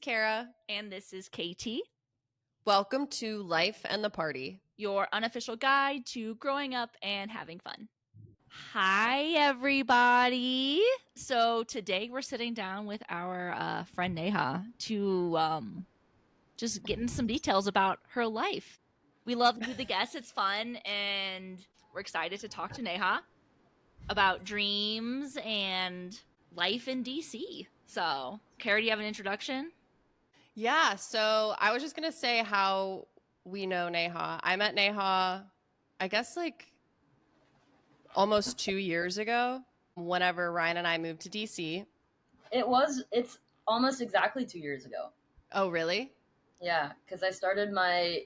Carrah. And this is KT, Welcome to Life and the Party, your unofficial guide to growing up and having fun. Hi, everybody. So today we're sitting down with our friend Neha to just get into some details about her life. We love Who the Guest. It's fun, and we're excited to talk to Neha about dreams and life in DC. So, Carrah, do you have an introduction? Yeah, so I was just going to say how we know Neha. I met Neha, I guess like almost 2 years ago, whenever Ryan and I moved to DC. It's almost exactly 2 years ago. Oh, really? Yeah, because I started my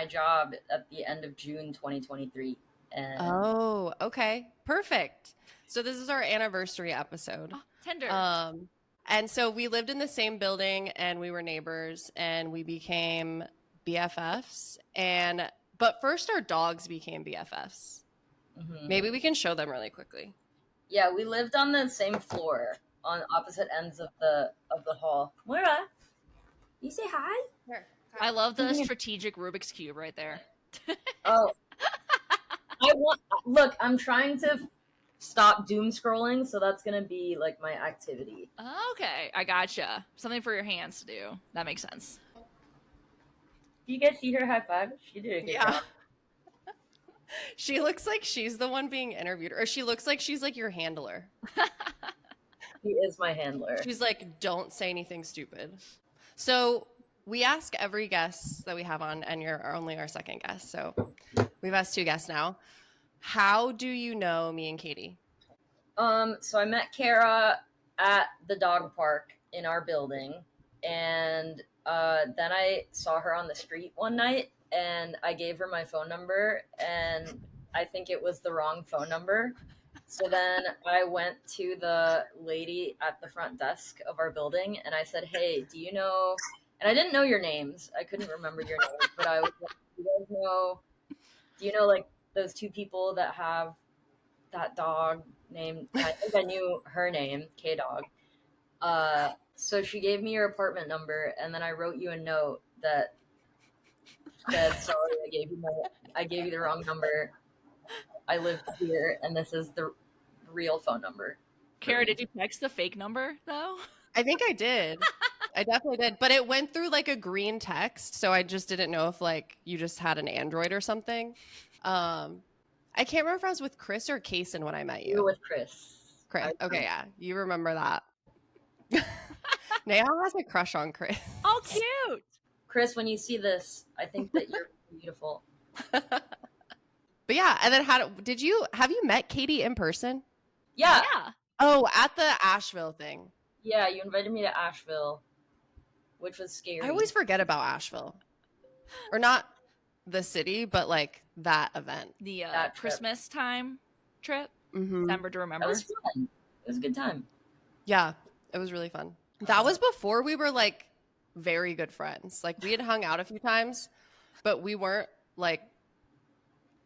job at the end of June 2023. And Oh, okay. Perfect. So this is our anniversary episode. Oh, tender. And so we lived in the same building and we were neighbors and we became BFFs. But first our dogs became BFFs. Mhm. Maybe we can show them really quickly. Yeah, we lived on the same floor on opposite ends of the hall. Moira, you say hi? Here. I love the strategic Rubik's Cube right there. Oh, look, I'm trying to stop doom scrolling, so that's gonna be like my activity. Okay, I gotcha. Something for your hands to do. That makes sense. Do you guys see her high five? She did a good job. She looks like she's the one being interviewed, or she looks like she's like your handler. She is my handler. She's like, don't say anything stupid. So we ask every guest that we have on, and you're only our second guest. So we've asked 2 guests now. How do you know me and Katie? So I met Carrah at the dog park in our building, and then I saw her on the street one night, and I gave her my phone number, and I think it was the wrong phone number. So then I went to the lady at the front desk of our building, and I said, "Hey, do you know?" And I didn't know your names. I couldn't remember your names, but I was like, "Do you guys know? Do you know like those 2 people that have that dog named?" I think I knew her name, K Dog. So she gave me your apartment number, and then I wrote you a note that said, "Sorry, I gave you the wrong number. I live here, and this is the real phone number." Carrah, did you text the fake number though? I think I did. I definitely did. But it went through like a green text, so I just didn't know if like you just had an Android or something. I can't remember if I was with Chris or Kason when I met you. You were with Chris. Chris. Okay, yeah. You remember that. Neha has a crush on Chris. Oh, cute. Chris, when you see this, I think that you're beautiful. But yeah, and then have you met Katie in person? Yeah. Oh, at the Asheville thing. Yeah, you invited me to Asheville, which was scary. I always forget about Asheville. Or not the city, but like that event. The That trip. Christmas time trip. Mm-hmm. December to remember. That was fun. It was a good time. Yeah, it was really fun. That was before we were like very good friends. Like we had hung out a few times, but we weren't like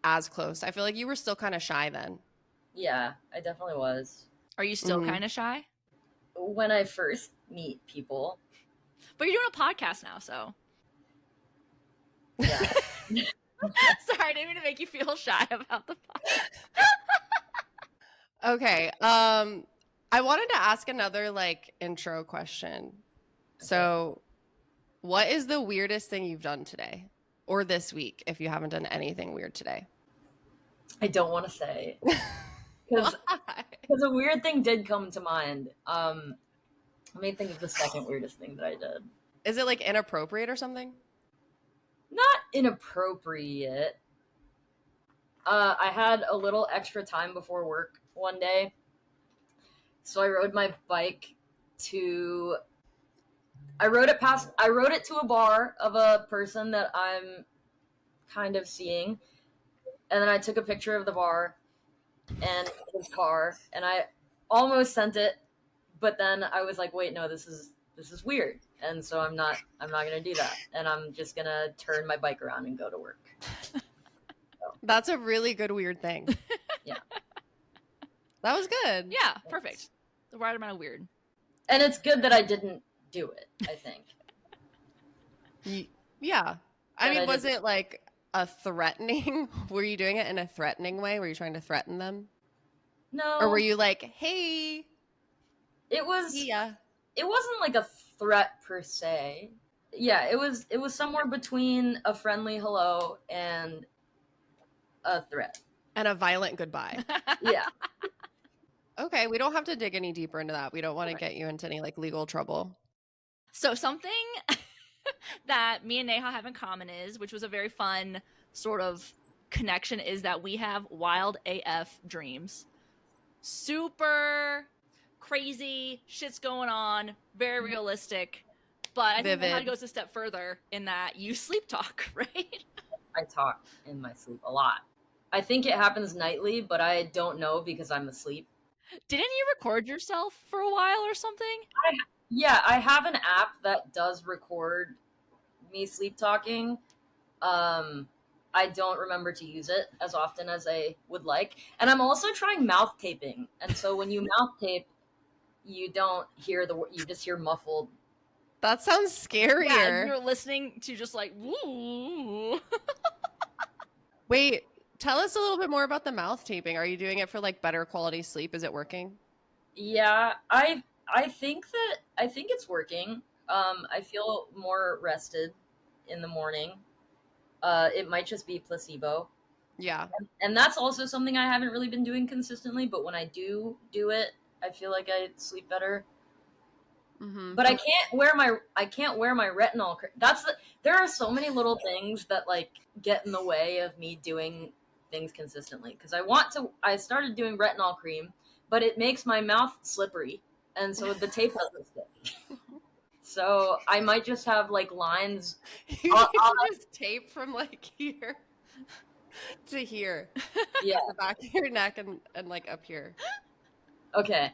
as close. I feel like you were still kind of shy then. Yeah, I definitely was. Are you still kind of shy? When I first meet people. But you're doing a podcast now, so. Yeah. Sorry, I didn't mean to make you feel shy about the podcast. Okay. I wanted to ask another like intro question. So, what is the weirdest thing you've done today or this week if you haven't done anything weird today? I don't want to say. Because a weird thing did come to mind. Let me think of the second weirdest thing that I did. Is it like inappropriate or something? Not inappropriate. I had a little extra time before work one day, so I rode my bike to. I rode it to a bar of a person that I'm kind of seeing, and then I took a picture of the bar and his car, and I almost sent it, but then I was like, wait, no, this is weird, and so I'm not gonna do that, and I'm just gonna turn my bike around and go to work. That's a really good weird thing. Yeah. That was good. Yeah, perfect. The right amount of weird. And it's good that I didn't do it, I think. Yeah. I But mean, I was didn't. it like a threatening? Were you doing it in a threatening way? Were you trying to threaten them? Or were No, you like, hey, it was see ya, it wasn't like a threat per se. Yeah, it was somewhere between a friendly hello and a threat. and a violent goodbye? Yeah. Okay, we don't have to dig any deeper into that. We don't want to Right. get you into any like legal trouble. So something that me and Neha have in common is, which was a very fun sort of connection, is that we have wild AF dreams. Super crazy, shit's going on, very realistic. But I think Neha Vivid. goes a step further in that you sleep talk, right? I talk in my sleep a lot. I think it happens nightly, but I don't know because I'm asleep. Didn't you record yourself for a while or something? Yeah, I have an app that does record me sleep talking. I don't remember to use it as often as I would like. And I'm also trying mouth taping. And so when you mouth tape, you don't hear you just hear muffled. That sounds scarier. Yeah, you're listening to just like, woo. Wait, tell us a little bit more about the mouth taping. Are you doing it for like better quality sleep? Is it working? Yeah, I think it's working. I feel more rested in the morning. It might just be placebo. Yeah. And that's also something I haven't really been doing consistently, but when I do it, I feel like I sleep better. Mm-hmm. But I can't wear my retinol. There are so many little things that like get in the way of me doing things consistently because I started doing retinol cream, but it makes my mouth slippery, and so the tape doesn't stick. So I might just have like lines. You I'll just tape from like here to here. Yeah. The back of your neck and like up here. Okay.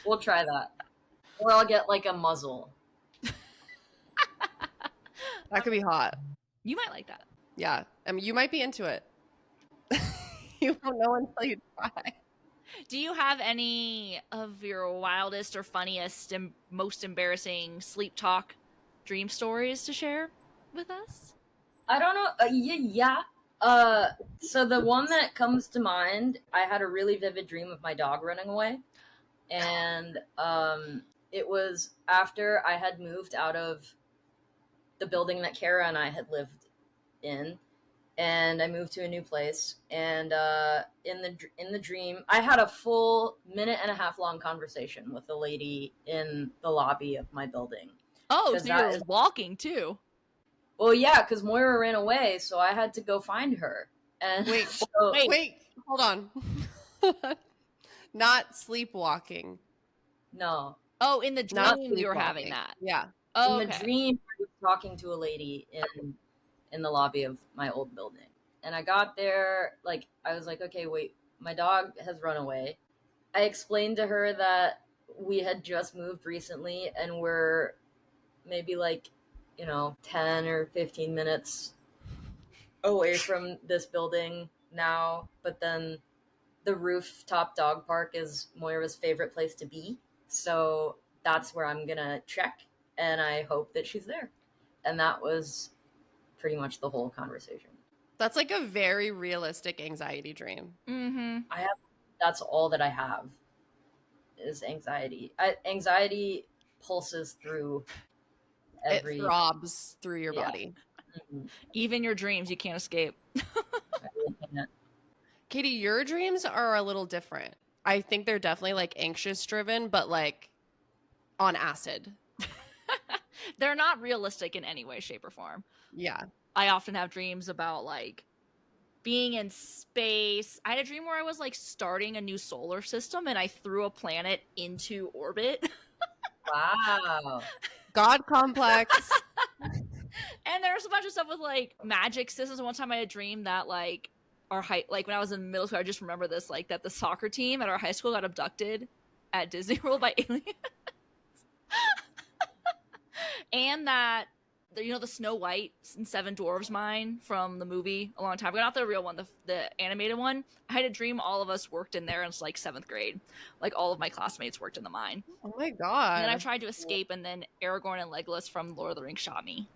We'll try that. Or I'll get like a muzzle. That could be hot. You might like that. Yeah. I mean, you might be into it. You won't know until you try. Do you have any of your wildest or funniest and most embarrassing sleep talk dream stories to share with us? I don't know. Yeah. So the one that comes to mind, I had a really vivid dream of my dog running away, and it was after I had moved out of the building that Carrah and I had lived in, and I moved to a new place. And in the dream, I had a full minute and a half long conversation with a lady in the lobby of my building. Oh, 'Cause so that you're is- walking too. Well, yeah, because Moira ran away, so I had to go find her. And Wait, so, Wait, hold on. Not sleepwalking. no, Oh, in the Not dream you were having sleepwalking. that. Yeah. Oh, in the okay. dream, I was talking to a lady in the lobby of my old building, and I got there. Like, I was like, okay, wait, my dog has run away. I explained to her that we had just moved recently, and we're maybe like 10 or 15 minutes away from this building now, but then the rooftop dog park is Moira's favorite place to be, so that's where I'm gonna check, and I hope that she's there. And that was pretty much the whole conversation. That's like a very realistic anxiety dream. Mm-hmm. That's all that I have is anxiety. Anxiety pulses through every It throbs through your Yeah. body. Mhm. Even your dreams, you can't escape. I really can't. Katie, your dreams are a little different. I think they're definitely like anxious driven, but like on acid. They're not realistic in any way, shape, or form. Yeah. I often have dreams about like being in space. I had a dream where I was like starting a new solar system and I threw a planet into orbit. Wow. God complex. And there's a bunch of stuff with like magic systems. One time I had a dream that like our high, like when I was in middle school, I just remember this, like that the soccer team at our high school got abducted at Disney World by aliens. And that the Snow White and Seven Dwarves mine from the movie a long time ago, not the real one, the animated one. I had a dream all of us worked in there in like 7th grade. Like all of my classmates worked in the mine. Oh my god. And then I tried to escape, and then Aragorn and Legolas from Lord of the Rings shot me.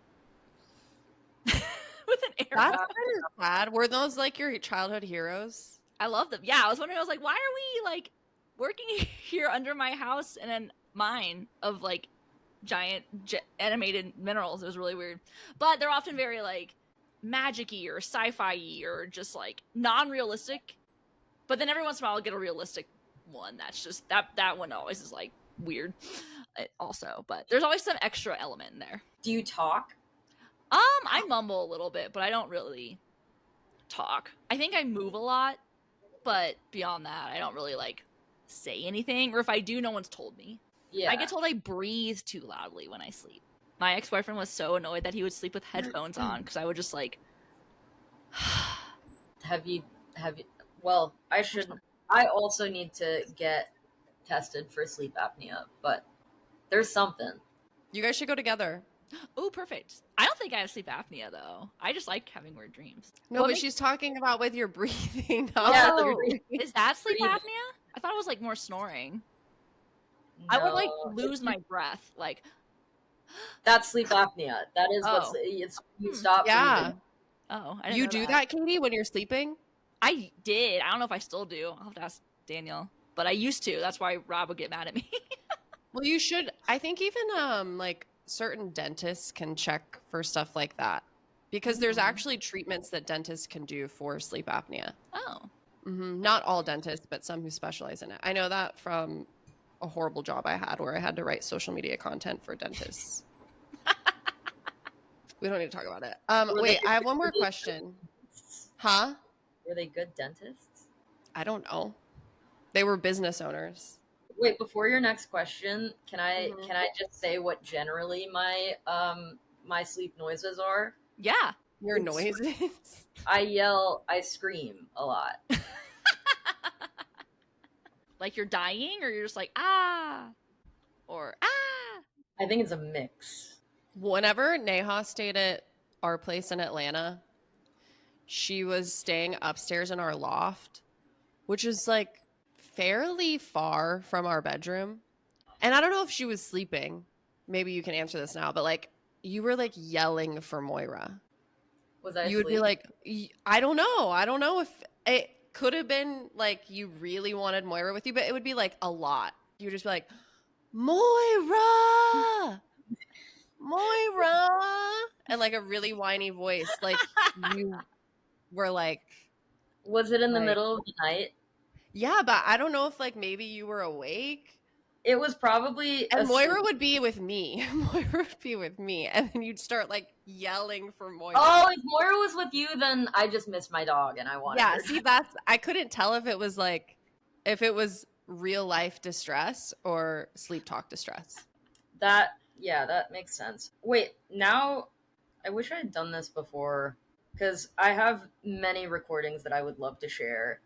With an arrow. That's kind of sad. Were those like your childhood heroes? I love them. Yeah, I was wondering, I was like, why are we like working here under my house in a mine of like giant animated minerals? It was really weird. But they're often very like magic-y or sci-fi-y or just like non-realistic. But then every once in a while I'll get a realistic one that's just that one always is like weird also. But there's always some extra element in there. Do you talk? I mumble a little bit, but I don't really talk. I think I move a lot, but beyond that, I don't really like say anything. Or if I do, no one's told me. Yeah. I get told I breathe too loudly when I sleep. My ex-boyfriend was so annoyed that he would sleep with headphones on because I would just like. Have you? Well, I also need to get tested for sleep apnea, but there's something. You guys should go together. Oh, perfect. I don't think I have sleep apnea though. I just like having weird dreams. No, but she's talking about with your breathing. Yeah, Oh, your breathing. is that sleep Breathing. apnea? I thought it was like more snoring. No, I would like lose my breath. Like that's sleep apnea. That is Oh. it's you stop Yeah. breathing. oh, I didn't You know do that, Katie, when you're sleeping? I did. I don't know if I still do. I'll have to ask Daniel. But I used to. That's why Rob would get mad at me. Well, you should. I think even like certain dentists can check for stuff like that because there's actually treatments that dentists can do for sleep apnea. Oh. Not all dentists, but some who specialize in it. I know that from a horrible job I had where I had to write social media content for dentists. We don't need to talk about it. Wait, I have one more question. Huh? Were they good dentists? I don't know. They were business owners. Wait, before your next question, can I Mhm. can I just say what generally my my sleep noises are? Yeah. Your noises. I yell, I scream a lot. Like you're dying or you're just like, ah. Or ah. I think it's a mix. Whenever Neha stayed at our place in Atlanta, she was staying upstairs in our loft, which is like fairly far from our bedroom. And I don't know if she was sleeping. Maybe you can answer this now, but like you were like yelling for Moira. Was I You would be asleep? like, I don't know. I don't know if it could have been like you really wanted Moira with you, but it would be like a lot. You would just be like, Moira, Moira, and like a really whiny voice. Like you were like, Was it in the Right. middle of the night? yeah, but I don't know if like maybe you were awake. It was probably And a Moira sleep- would be with me. Moira would be with me. And then you'd start like yelling for Moira. Oh, if Moira was with you, then I just missed my dog and I wanted Yeah, her. see, I couldn't tell if it was real life distress or sleep talk distress. That makes sense. Wait, now I wish I had done this before because I have many recordings that I would love to share.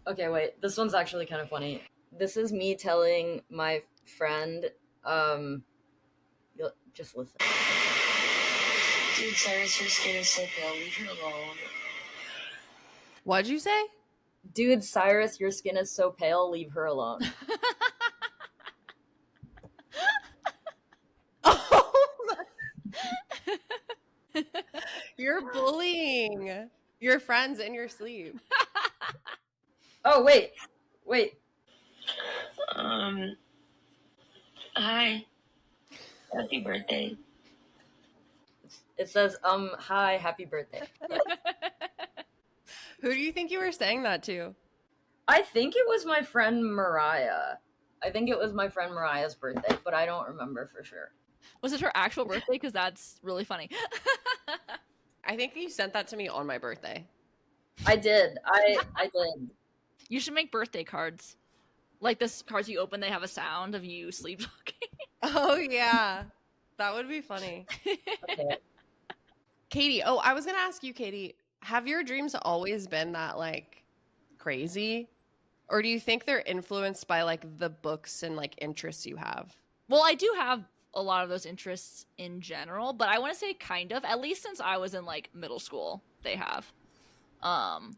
Okay, wait, this one's actually kind of funny. This is me telling my friend, you'll just listen. Dude, Cyrus, your skin is so pale. Leave her alone. What'd you say? Dude, Cyrus, your skin is so pale. Leave her alone. Oh my. You're bullying your friends in your sleep. Oh, wait. Hi. Happy birthday. It says, hi, happy birthday. Who do you think you were saying that to? I think it was my friend Mariah. I think it was my friend Mariah's birthday, but I don't remember for sure. Was it her actual birthday? Because that's really funny. I think you sent that to me on my birthday. I did. I did. You should make birthday cards. Like this cards you open, they have a sound of you sleep talking. Oh yeah. That would be funny. Okay. Katie, I was gonna ask you, Katie, have your dreams always been that like crazy? Or do you think they're influenced by like the books and like interests you have? Well, I do have a lot of those interests in general, but I want to say kind of, at least since I was in like middle school, they have.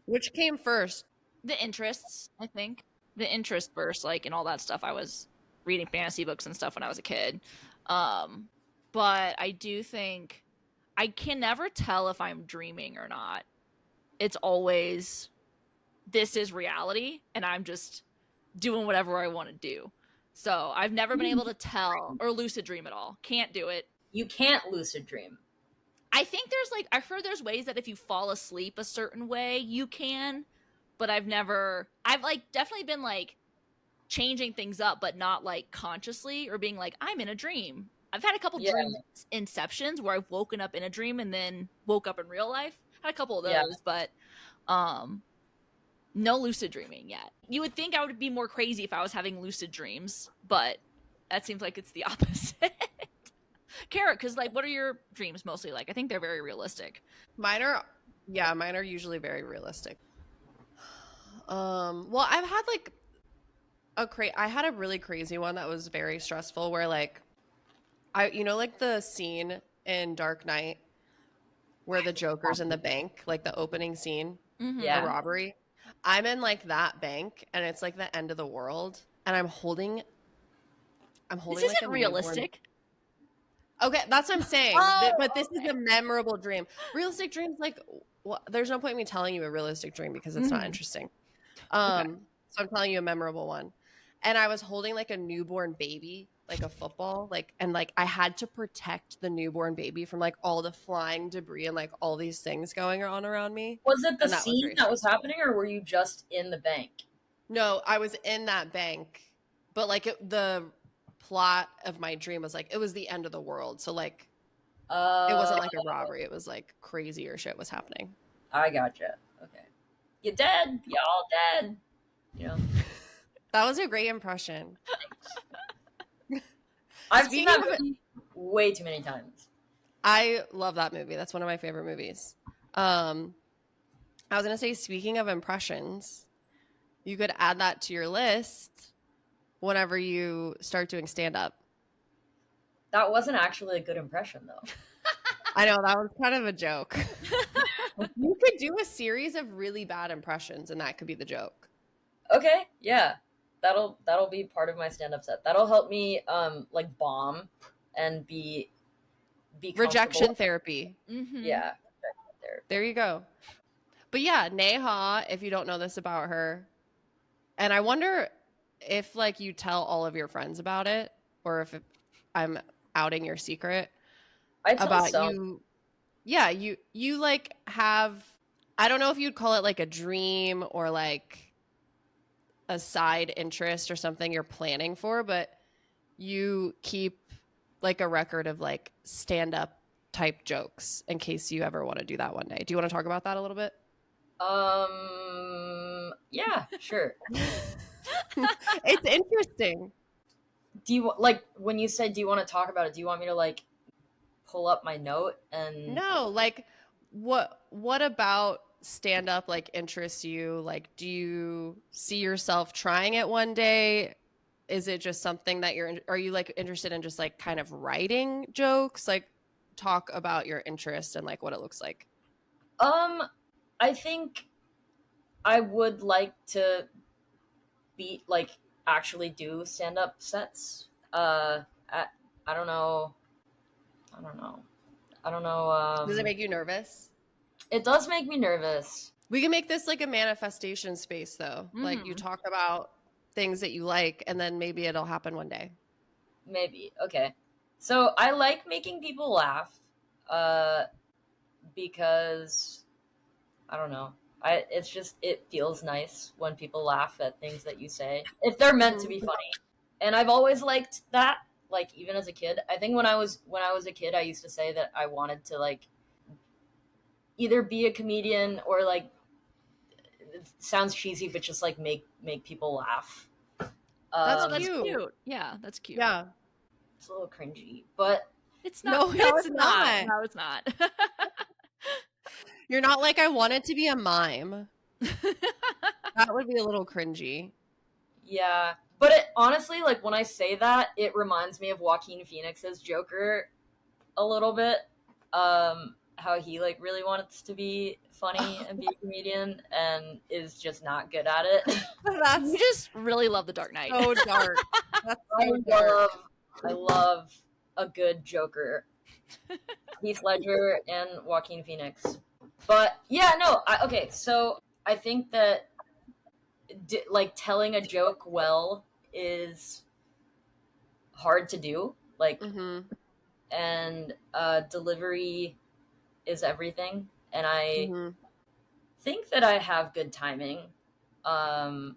Which came first? The interests, I think. The interest first, like, and all that stuff. I was reading fantasy books and stuff when I was a kid. But I do think I can never tell if I'm dreaming or not. It's always, this is reality, and I'm just doing whatever I want to do. So I've never been able to tell, or lucid dream at all. Can't do it. You can't lucid dream. I think there's like, I've heard there's ways that if you fall asleep a certain way, you can, but I've like definitely been like changing things up, but not like consciously or being like, I'm in a dream. I've had a couple dream inceptions where I've woken up in a dream and then woke up in real life. Had a couple of those, but no lucid dreaming yet. You would think I would be more crazy if I was having lucid dreams, but that seems like it's the opposite. Carrah, because like, what are your dreams mostly like? I think they're very realistic. Mine are usually very realistic. Well, I've had like I had a really crazy one that was very stressful where like like the scene in Dark Knight where the Joker's in the bank, like the opening scene, Yeah. the robbery. I'm in like that bank and it's like the end of the world and I'm holding This like isn't a realistic. Okay, that's what I'm saying. Oh, But this is a memorable dream. Realistic dreams, like, well, there's no point in me telling you a realistic dream because it's not interesting. So I'm telling you a memorable one. And I was holding like a newborn baby, like a football, and I had to protect the newborn baby from like all the flying debris and like all these things going on around me. Was it the And that was scene very that was stressful. happening, or were you just in the bank? No, I was in that bank, but like the plot of my dream was like it was the end of the world. So like it wasn't like a robbery. It was like crazier shit was happening. I gotcha. Okay. You dead? Y'all dead? You know. That was a great impression. I've seen Speaking that of movie way too many times. I love that movie. That's one of my favorite movies. I was gonna say, speaking of impressions, you could add that to your list whenever you start doing stand-up. That wasn't actually a good impression, though. I know, that was kind of a joke. You could do a series of really bad impressions and that could be the joke. Okay, yeah. That'll be part of my stand-up set. That'll help me like bomb and be Rejection comfortable. therapy. Mm-hmm. Yeah. There you go. But yeah, Neha, if you don't know this about her, and I wonder if like you tell all of your friends about it or if I'm outing your secret I tell about some. you. Yeah, you like have, I don't know if you'd call it like a dream or like a side interest or something you're planning for, but you keep like a record of like stand-up type jokes in case you ever want to do that one day. Do you want to talk about that a little bit? Yeah, sure. It's interesting. Do you like when you said do you want to talk about it? Do you want me to like pull up my note and No, like what about stand-up like interests you? Like, do you see yourself trying it one day? Is it just something that are you like interested in just like kind of writing jokes? Like talk about your interest and like what it looks like. I think I would like to be like actually do stand-up sets. I don't know. Does it make you nervous? It does make me nervous. We can make this like a manifestation space though. Like you talk about things that you like and then maybe it'll happen one day. Maybe. Okay. So I like making people laugh because I don't know. It feels nice when people laugh at things that you say if they're meant to be funny. And I've always liked that, like even as a kid. I think when I was a kid I used to say that I wanted to like either be a comedian or like it sounds cheesy but just like make people laugh. That's That's cute. cute. Yeah, that's cute. Yeah. It's a little cringy, but It's not. No, it's not. No, it's not. You're not like I wanted to be a mime. That would be a little cringy. yeah, But it, honestly, like, when I say that, it reminds me of Joaquin Phoenix's Joker a little bit. How he, like, really wants to be funny and be a comedian and is just not good at it. That's You just really love The Dark Knight. so dark. That's so dark. I love a good Joker. Heath Ledger and Joaquin Phoenix. But yeah, no, okay, so I think that like telling a joke well is hard to do, like, and delivery is everything, and I think that I have good timing. I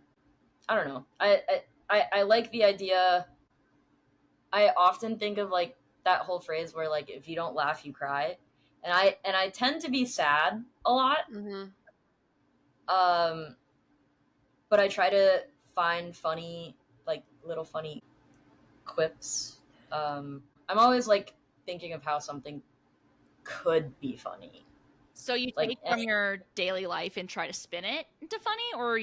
don't know. I like the idea. I often think of like that whole phrase where like if you don't laugh, you cry, and I tend to be sad a lot. But I try to find funny, like, little funny quips. I'm always like thinking of how something could be funny. So you Like, take from your daily life and try to spin it into funny, or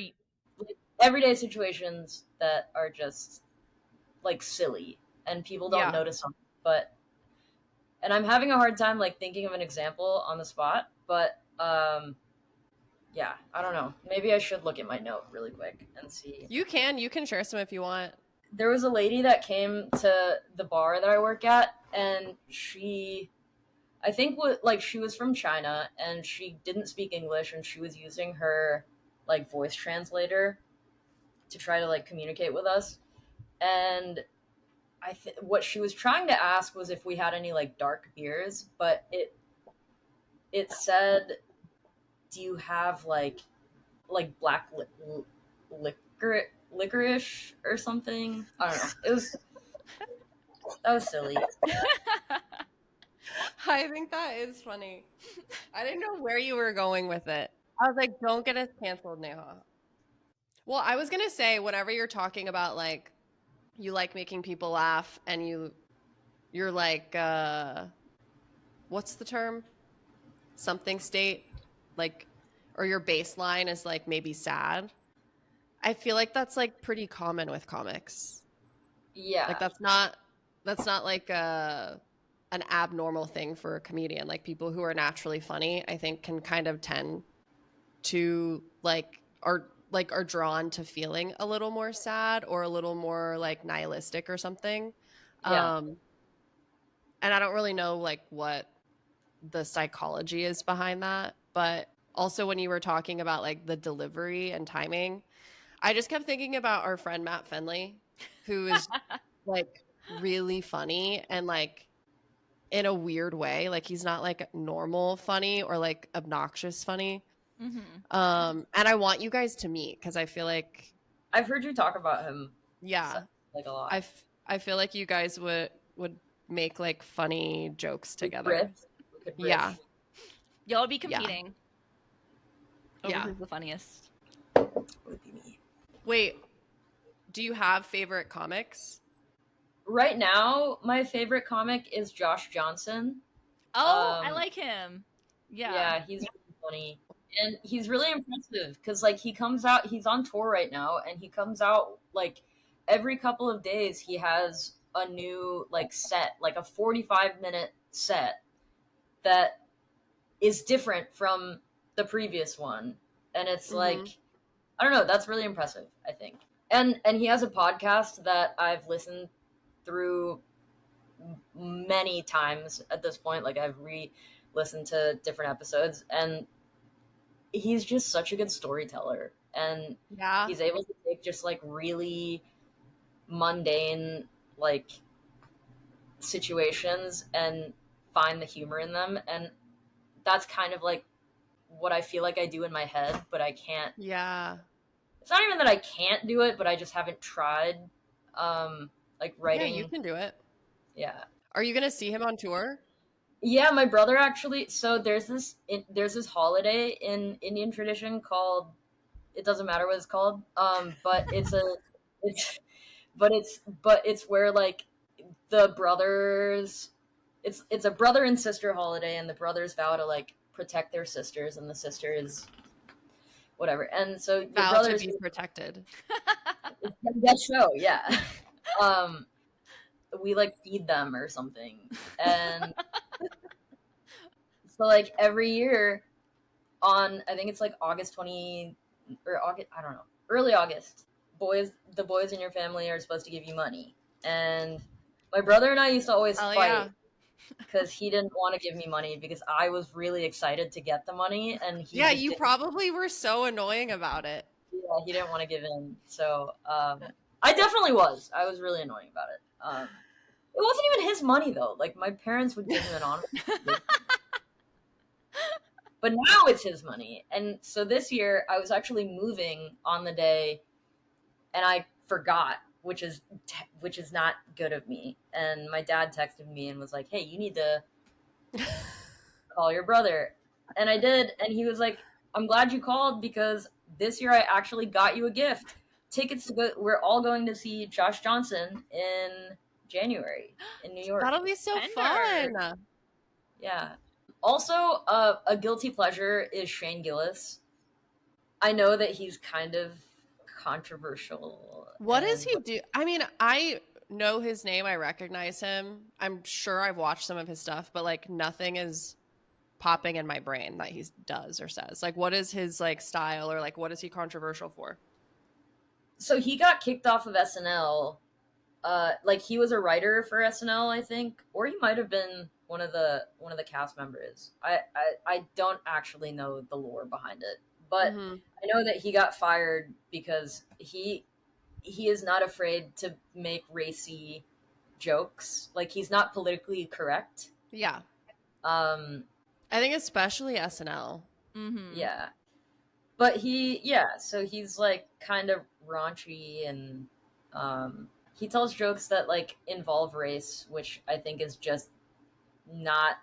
everyday situations that are just like silly and people don't notice them. But and I'm having a hard time like thinking of an example on the spot. But yeah, I don't know. Maybe I should look at my note really quick and see. You can share some if you want. There was a lady that came to the bar that I work at, and she, I think, like, she was from China, and she didn't speak English, and she was using her like voice translator to try to like communicate with us. And what she was trying to ask was if we had any like dark beers, but it said, "Do you have like black licorice or something?" I don't know. That was silly. I think that is funny. I didn't know where you were going with it. I was like, don't get us canceled, Neha. Well, I was gonna say, whenever you're talking about like you like making people laugh and you're like what's the term? Something state, like, or your baseline is like maybe sad. I feel like that's like pretty common with comics. Yeah. Like that's not like an abnormal thing for a comedian. Like people who are naturally funny, I think can kind of tend to are drawn to feeling a little more sad or a little more like nihilistic or something. Yeah. And I don't really know like what the psychology is behind that, but also when you were talking about like the delivery and timing, I just kept thinking about our friend Matt Fenley, who is like really funny and like in a weird way. Like he's not like normal funny or like obnoxious funny. And I want you guys to meet because I feel like I've heard you talk about him. Yeah, like a lot. I feel like you guys would make like funny jokes together. We could riff. Yeah, y'all would be competing. Yeah, who's the funniest? Would be me. Wait, do you have favorite comics? Right now, my favorite comic is Josh Johnson. Oh, I like him. Yeah, he's really funny. And he's really impressive because, like, he comes out, he's on tour right now, and he comes out, like, every couple of days he has a new, like, set, like a 45-minute set that is different from the previous one. And it's like, I don't know, that's really impressive, I think. And he has a podcast that I've listened through many times at this point. Like, I've re-listened to different episodes, and he's just such a good storyteller. And he's able to take just, like, really mundane, like, situations and find the humor in them. And that's kind of, like, what I feel like I do in my head, but I can't. Yeah. It's not even that I can't do it, but I just haven't tried. Like, writing. Yeah, you can do it. Yeah. Are you gonna see him on tour? Yeah, my brother actually. So there's this holiday in Indian tradition called, it doesn't matter what it's called. But it's where, like, the brothers, it's a brother and sister holiday, and the brothers vow to, like, protect their sisters, and the sisters whatever. And so your Vow brothers to be protected. It's the best show, yeah. We like feed them or something, and so like every year on, I think it's like August 20 or August, I don't know, early August, the boys in your family are supposed to give you money, and my brother and I used to always Hell fight yeah. because he didn't want to give me money because I was really excited to get the money, and he Yeah, just you didn't. probably were so annoying about it. Yeah, he didn't want to give in. So I definitely was. I was really annoying about it. It wasn't even his money though. Like my parents would give him an honor, but now it's his money. And so this year I was actually moving on the day, and I forgot, which is not good of me. And my dad texted me and was like, "Hey, you need to call your brother." And I did, and he was like, "I'm glad you called because this year I actually got you a gift. Tickets to go. We're all going to see Josh Johnson in January in New York." That'll be so Tender. fun. Yeah. Also, a guilty pleasure is Shane Gillis. I know that he's kind of controversial. What does he do? I mean, I know his name, I recognize him. I'm sure I've watched some of his stuff, but like nothing is popping in my brain that he does or says. Like what is his like style, or like what is he controversial for? So he got kicked off of SNL. Like he was a writer for SNL, I think, or he might have been one of the cast members. I don't actually know the lore behind it, but I know that he got fired because he is not afraid to make racy jokes. Like he's not politically correct. Yeah. Um, I think especially SNL. Mm-hmm. yeah, but so he's like kind of raunchy, and he tells jokes that like involve race, which I think is just not.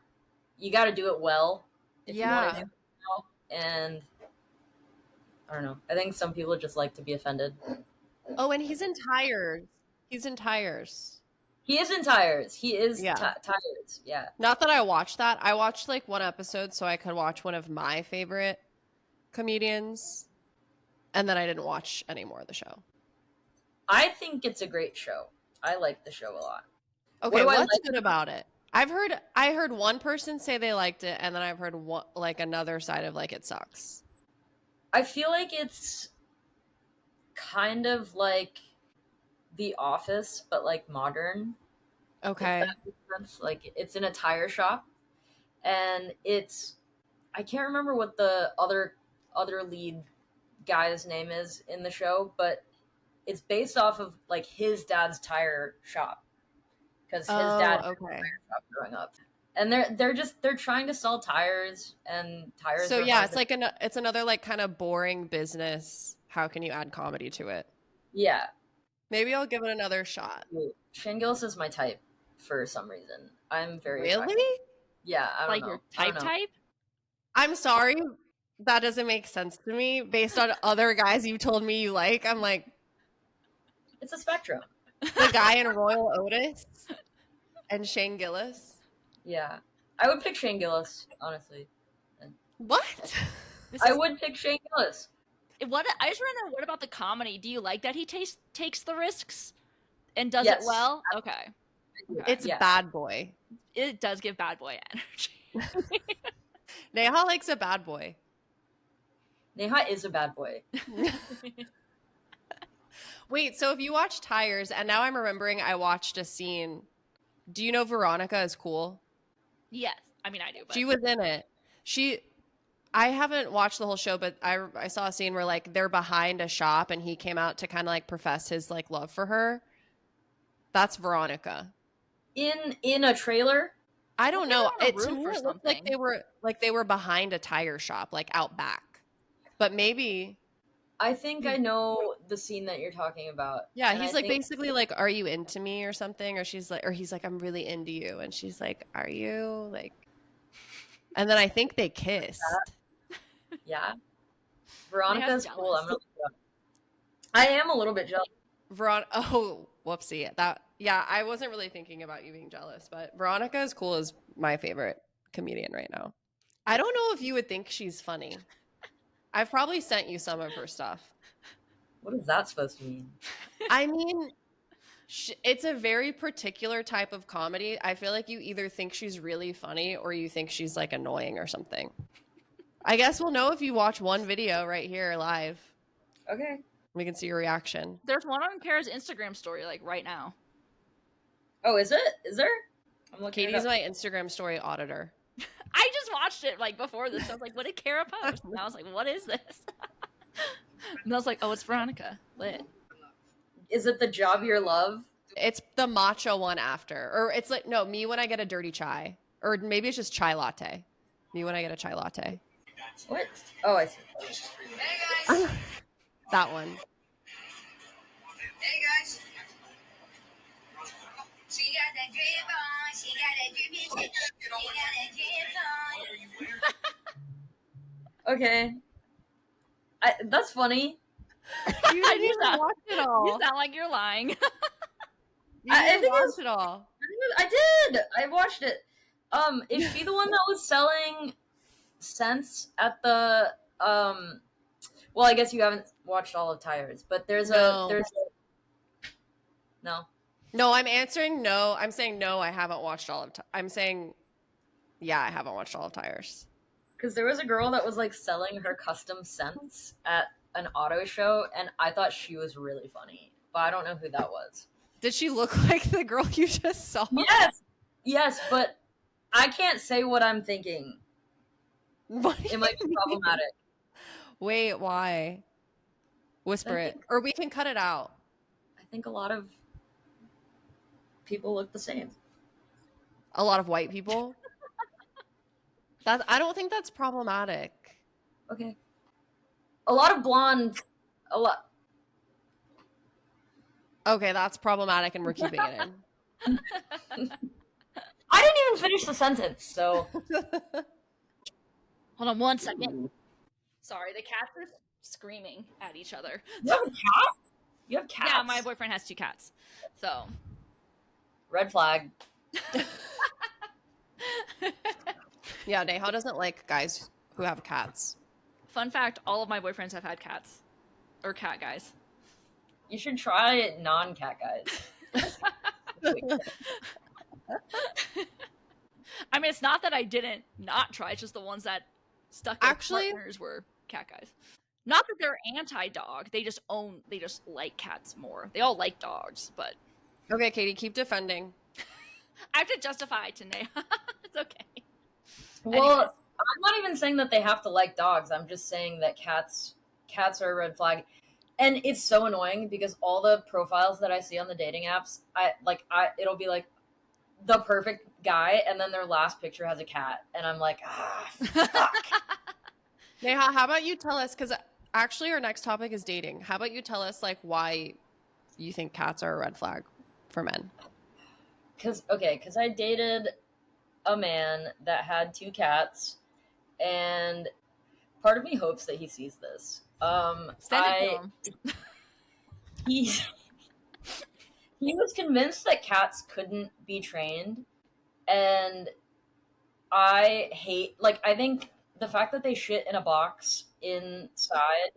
You got to do it well if you want to Yeah. do it well, and I don't know. I think some people just like to be offended. Oh, and he's in Tires. He's in Tires. He is in Tires. He is Yeah. Tires. Yeah. Not that I watched that. I watched like one episode so I could watch one of my favorite comedians, and then I didn't watch any more of the show. I think it's a great show. I like the show a lot. Okay, What do I what's like? good about it? I heard one person say they liked it, and then I've heard one, like another side of like it sucks. I feel like it's kind of like The Office, but like modern. If Okay. that makes sense. Like it's in a tire shop, and it's I can't remember what the other lead guy's name is in the show, but it's based off of like his dad's tire shop because his dad had a Okay. tire shop growing up, and they're trying to sell tires, and tires. So are yeah, hard it's to- like it's another like kind of boring business. How can you add comedy to it? yeah. Maybe I'll give it another shot. Shane Gillis is my type for some reason. I'm very Really? attracted. Yeah, I don't Like know. your I don't type know. type? I'm sorry. That doesn't make sense to me based on other guys you told me you like. I'm like It's a spectrum. the guy in Royal Otis and Shane Gillis. Yeah, I would pick Shane Gillis, honestly. What? I would pick Shane Gillis. What I just want to know, what about the comedy? Do you like that he takes the risks and does Yes. it well? Okay. It's Yeah. Bad Boy. It does give bad boy energy. Neha likes a bad boy. Neha is a bad boy. Wait, so if you watch Tires, and now I'm remembering I watched a scene. Do you know Veronica is cool? Yes. I mean, I do, but She was in it. I haven't watched the whole show, but I saw a scene where like they're behind a shop and he came out to kind of like profess his like love for her. That's Veronica. In a trailer. I don't Well, know. they were on a To roof me, or it looked like something. they were behind a tire shop, like out back. But maybe I think I know the scene that you're talking about. yeah, and he's I like think- basically like, "Are you into me?" or something, or he's like, "I'm really into you," and she's like, "Are you?" Like, and then I think they kissed. Yeah. Veronica's jealous. cool. I am a little bit jealous. Oh, whoopsie. I wasn't really thinking about you being jealous, but Veronica is cool is my favorite comedian right now. I don't know if you would think she's funny. I've probably sent you some of her stuff. What is that supposed to mean? I mean, it's a very particular type of comedy. I feel like you either think she's really funny or you think she's like annoying or something. I guess we'll know if you watch one video right here live. Okay. We can see your reaction. There's one on Carrah's Instagram story, like right now. Oh, is it? Is there? I'm looking it Katie's up. my Instagram story auditor. I just watched it like before this. I was like, what did Carrah post? And I was like, what is this? And I was like, oh, it's Veronica. Lit. Is it the Job Your Love? It's the matcha one after. Or it's like, no, me when I get a dirty chai. Or maybe it's just chai latte. Me when I get a chai latte. What? Oh, I see. That one. Hey guys. She got that drip on. She got that drippy. She got that drip on. Okay. That's funny. You didn't even watch it all. You sound like you're lying. You I didn't think it watch was- it all. I did. I watched it. Is she the one that was selling scents at the well, I guess you haven't watched all of Tires, but there's No. No. No, I'm answering no. I'm saying no, I haven't watched all of I'm saying yeah, I haven't watched all of Tires. Because there was a girl that was like selling her custom scents at an auto show, and I thought she was really funny, but I don't know who that was. Did she look like the girl you just saw? Yes, but I can't say what I'm thinking. What do It might be you mean? problematic. Wait, why? Whisper I it. think- Or we can cut it out. I think a lot of people look the same. A lot of white people. I don't think that's problematic. Okay. A lot of blonde. A lot. Okay, that's problematic and we're keeping it in. I didn't even finish the sentence, so. Hold on 1 second. Sorry, the cats are screaming at each other. You have a cat? You have cats? Yeah, my boyfriend has 2 cats. So. Red flag. Yeah, Neha doesn't like guys who have cats. Fun fact, all of my boyfriends have had cats. Or cat guys. You should try non-cat guys. I mean, it's not that I didn't not try, it's just the ones that stuck with Actually- partners were cat guys. Not that they're anti-dog, they just like cats more. They all like dogs, but Okay, Katie, keep defending. I have to justify it to Neha. It's okay. Well, Anyways. I'm not even saying that they have to like dogs. I'm just saying that cats are a red flag. And it's so annoying because all the profiles that I see on the dating apps, it'll be like the perfect guy, and then their last picture has a cat, and I'm like, fuck. Neha, how about you tell us, because actually our next topic is dating. How about you tell us like why you think cats are a red flag for men? Because I dated a man that had 2 cats, and part of me hopes that he sees this. Send it to him. He was convinced that cats couldn't be trained, and I think the fact that they shit in a box inside,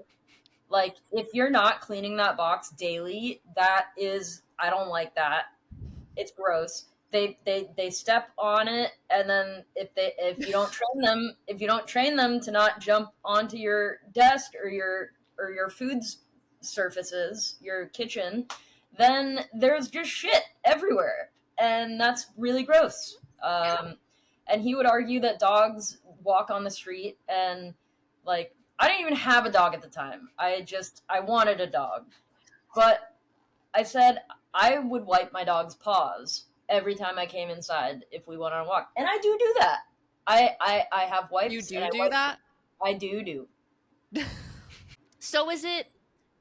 like, if you're not cleaning that box daily, I don't like that. It's gross. They step on it, and then if you don't train them to not jump onto your desk or your food surfaces, your kitchen, then there's just shit everywhere, and that's really gross. And he would argue that dogs walk on the street, and like, I didn't even have a dog at the time. I wanted a dog, but I said I would wipe my dog's paws every time I came inside if we went on a walk, and I do that. I have wipes. You do and I do wipe- that? I do. So is it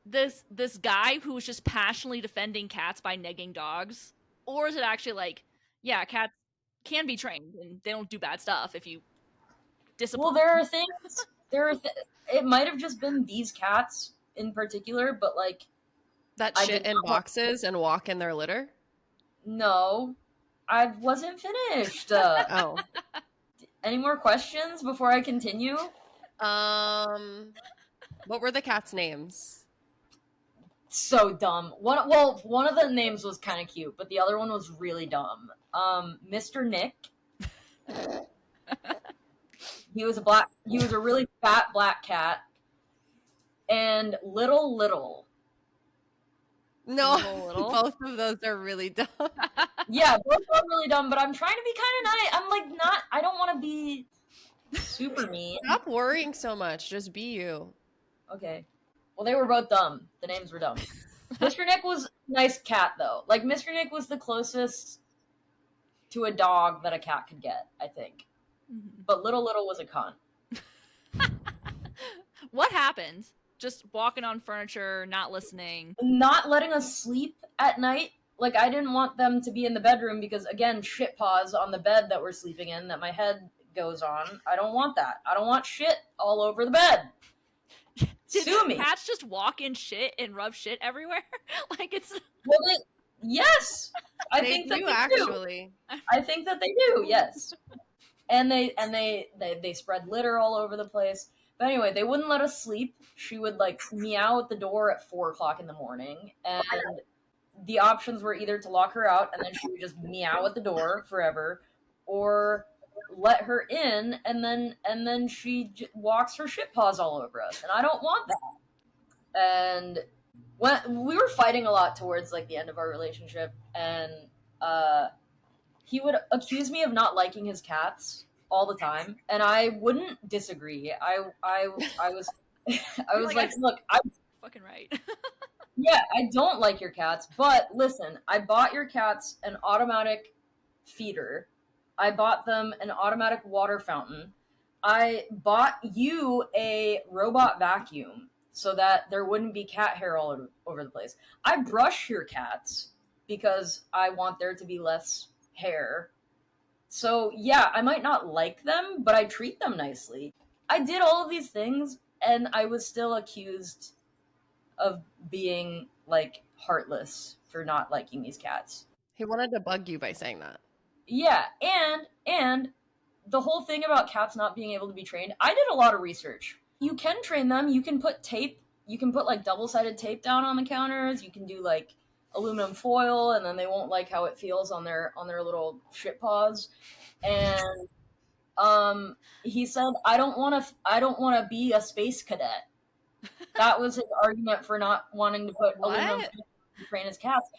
this guy who was just passionately defending cats by negging dogs? Or is it actually like, yeah, cats can be trained and they don't do bad stuff if you discipline Well, there are things. It might have just been these cats in particular, but like, That I shit did in not want- boxes and walk in their litter? no, I wasn't finished. Oh. Any more questions before I continue? What were the cats' names? So dumb. One of the names was kind of cute, but the other one was really dumb. Mr. Nick. He was a really fat black cat. And Little. No, Little. both of those are really dumb. Yeah, both are really dumb, but I'm trying to be kind of nice. I'm like, not, I don't want to be super mean. Stop worrying so much. Just be you. Okay. Well, they were both dumb. The names were dumb. Mr. Nick was a nice cat, though. Like, Mr. Nick was the closest to a dog that a cat could get, I think. Mhm. But Little was a cunt. What happened? Just walking on furniture, not listening. Not letting us sleep at night. Like, I didn't want them to be in the bedroom because, again, shit paws on the bed that we're sleeping in that my head goes on. I don't want that. I don't want shit all over the bed. Sue me. Cats just walk in shit and rub shit everywhere? Like, it's... Well, yes. I They think that do, they actually. do. I think that they do, yes. And they spread litter all over the place. But anyway, they wouldn't let us sleep. She would, like, meow at the door at 4 o'clock in the morning. And the options were either to lock her out and then she would just meow at the door forever, or let her in and then she walks her shit paws all over us. And I don't want that. And when we were fighting a lot towards, like, the end of our relationship, and he would accuse me of not liking his cats all the time, and I wouldn't disagree. I was I was like, look, I'm fucking right. yeah, I don't like your cats, but listen, I bought your cats an automatic feeder. I bought them an automatic water fountain. I bought you a robot vacuum so that there wouldn't be cat hair all over the place. I brush your cats because I want there to be less hair. So, yeah, I might not like them, but I treat them nicely. I did all of these things, and I was still accused of being, like, heartless for not liking these cats. He wanted to bug you by saying that. Yeah, and the whole thing about cats not being able to be trained, I did a lot of research. You can train them. You can put tape. You can put, like, double-sided tape down on the counters. You can do, like, aluminum foil, and then they won't like how it feels on their little shit paws. And he said, I don't want to be a space cadet. That was his argument for not wanting to put aluminum foil to train his cats.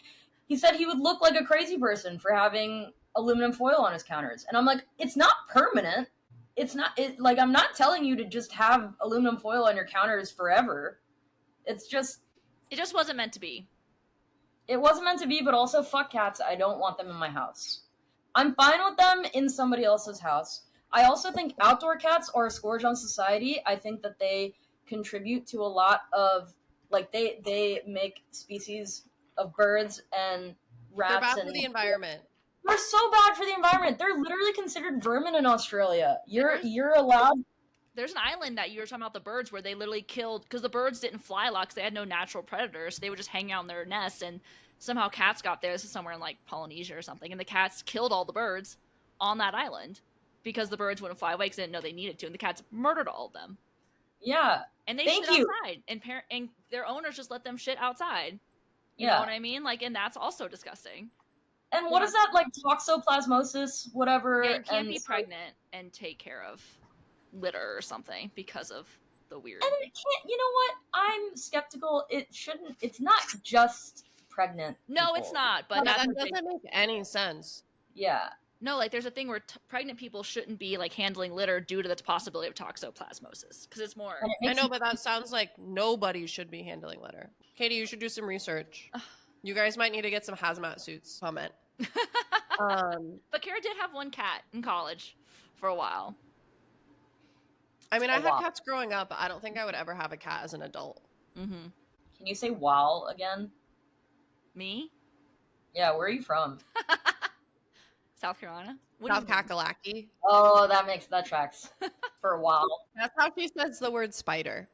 He said he would look like a crazy person for having aluminum foil on his counters. And I'm like, it's not permanent. It's not, like, I'm not telling you to just have aluminum foil on your counters forever. It just wasn't meant to be. It wasn't meant to be, but also fuck cats. I don't want them in my house. I'm fine with them in somebody else's house. I also think outdoor cats are a scourge on society. I think that they contribute to a lot of, like, they make species of birds and rats. They're bad for the environment. They're so bad for the environment. They're literally considered vermin in Australia. You're allowed. There's an island that you were talking about, the birds, where they literally killed, because the birds didn't fly a lot because they had no natural predators. So they would just hang out in their nests, and somehow cats got there. This is somewhere in, like, Polynesia or something, and the cats killed all the birds on that island because the birds wouldn't fly away because they didn't know they needed to, and the cats murdered all of them. Yeah. And they shit outside, and their owners just let them shit outside. You know what I mean? Like, and that's also disgusting. And what is that, like, toxoplasmosis, whatever? Yeah, you can't be pregnant and take care of litter or something because of the weird. And it can't. You know what? I'm skeptical. It's not just pregnant. No, people. It's not. But that doesn't make any sense. Yeah. No, like, there's a thing where pregnant people shouldn't be, like, handling litter due to the possibility of toxoplasmosis, because it's more. I know, but that sounds like nobody should be handling litter. Katie, you should do some research. You guys might need to get some hazmat suits. Comment. But Carrah did have one cat in college for a while. I mean, I had cats growing up, but I don't think I would ever have a cat as an adult. Mm-hmm. Can you say wow again? Me? Yeah, where are you from? South Carolina? South Kakalaki. Oh, that tracks. For a while. That's how she says the word spider.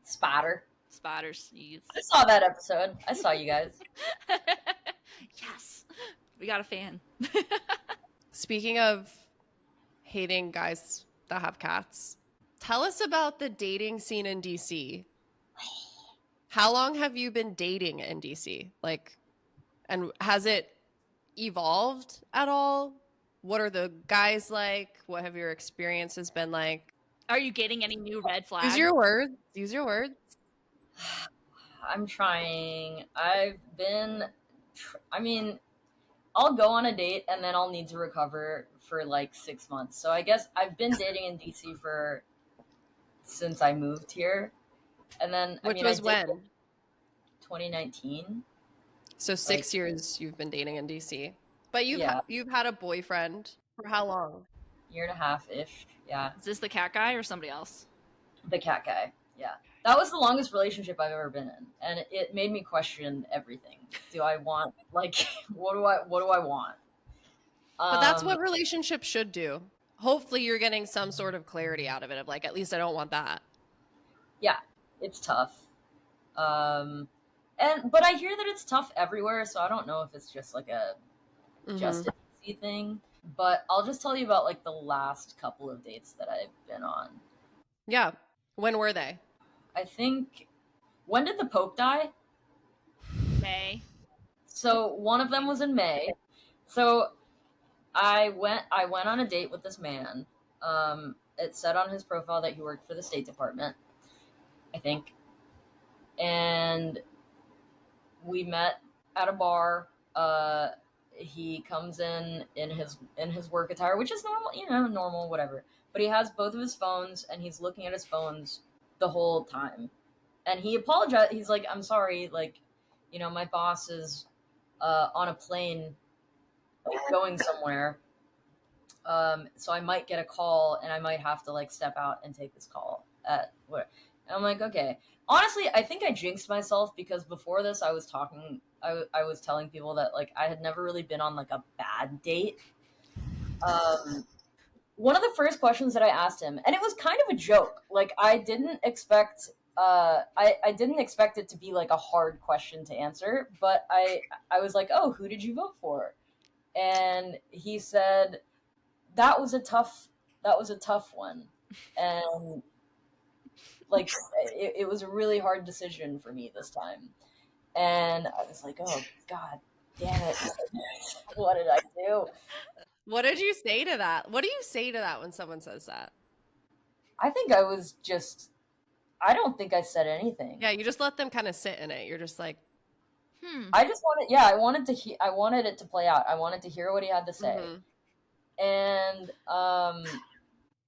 Spatter. Spiders. Yes. I saw that episode. I saw you guys. Yes. We got a fan. Speaking of hating guys that have cats, tell us about the dating scene in DC. How long have you been dating in DC? Like, and has it evolved at all? What are the guys like? What have your experiences been like? Are you getting any new red flags? Use your words. Use your words. I'm trying. I mean, I'll go on a date and then I'll need to recover for like 6 months. So I guess I've been dating in DC since I moved here. And then, Which I was did when? 2019. So 6 years you've been dating in DC. But Yeah. you've had a boyfriend for how long? Year and a half-ish. Yeah. Is this the cat guy or somebody else? The cat guy. Yeah. That was the longest relationship I've ever been in. And it made me question everything. Do I want, like, what do I want? But that's what relationships should do. Hopefully you're getting some sort of clarity out of it, of like, at least I don't want that. Yeah, it's tough. But I hear that it's tough everywhere, so I don't know if it's just like a just a DC thing. But I'll just tell you about like the last couple of dates that I've been on. Yeah. When were they? I think, when did the Pope die? May. So one of them was in May. So I went on a date with this man. It said on his profile that he worked for the State Department, I think. And we met at a bar. He comes in his work attire, which is normal, normal, whatever. But he has both of his phones, and he's looking at his phones the whole time. And he apologized. He's like, "I'm sorry, like, my boss is on a plane going somewhere. So I might get a call, and I might have to like step out and take this call at what." And I'm like, okay. Honestly, I think I jinxed myself because before this, I was telling people that like I had never really been on like a bad date. One of the first questions that I asked him, and it was kind of a joke. Like I didn't expect it to be like a hard question to answer, but I was like, "Oh, who did you vote for?" And he said, that was a tough one. And like it was a really hard decision for me this time. And I was like, oh god damn it. What did I do? What did you say to that? What do you say to that when someone says that? I don't think I said anything. Yeah, you just let them kind of sit in it. You're just like, I wanted it to play out. I wanted to hear what he had to say. And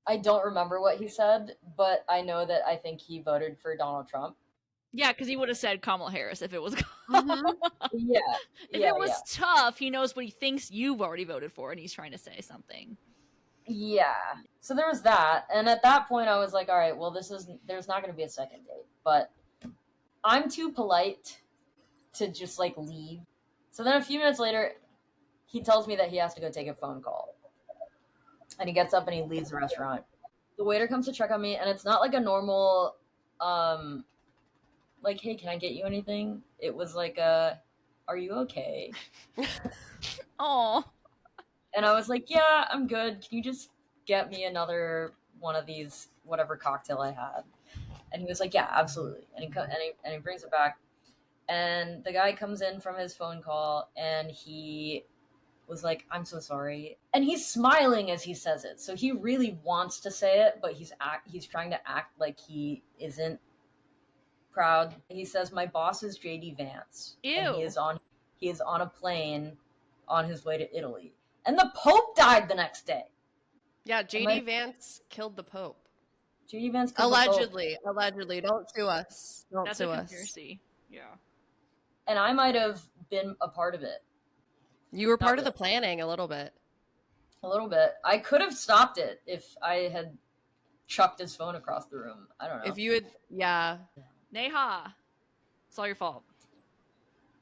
I don't remember what he said, but I know that I think he voted for Donald Trump. Yeah, because he would have said Kamala Harris if it was. Yeah. If it was tough, he knows what he thinks you've already voted for, and he's trying to say something. Yeah. So there was that, and at that point, I was like, all right, well, there's not going to be a second date, but I'm too polite to just like leave. So then a few minutes later, he tells me that he has to go take a phone call. And he gets up and he leaves the restaurant. The waiter comes to check on me, and it's not like a normal, like, hey, can I get you anything? It was like are you okay? Oh. And I was like, yeah, I'm good. Can you just get me another one of these, whatever cocktail I had? And he was like, yeah, absolutely. And he brings it back. And the guy comes in from his phone call, and he was like, I'm so sorry. And he's smiling as he says it. So he really wants to say it, but he's trying to act like he isn't proud. He says, my boss is JD Vance. Ew. And he is on a plane on his way to Italy. And the Pope died the next day. yeah, JD Vance killed the Pope. JD Vance killed the Pope. Allegedly. Don't sue us. That's a conspiracy. Yeah. And I might have been a part of it. You were part of the planning a little bit. A little bit. I could have stopped it if I had chucked his phone across the room. I don't know. If you had, yeah. Neha, it's all your fault.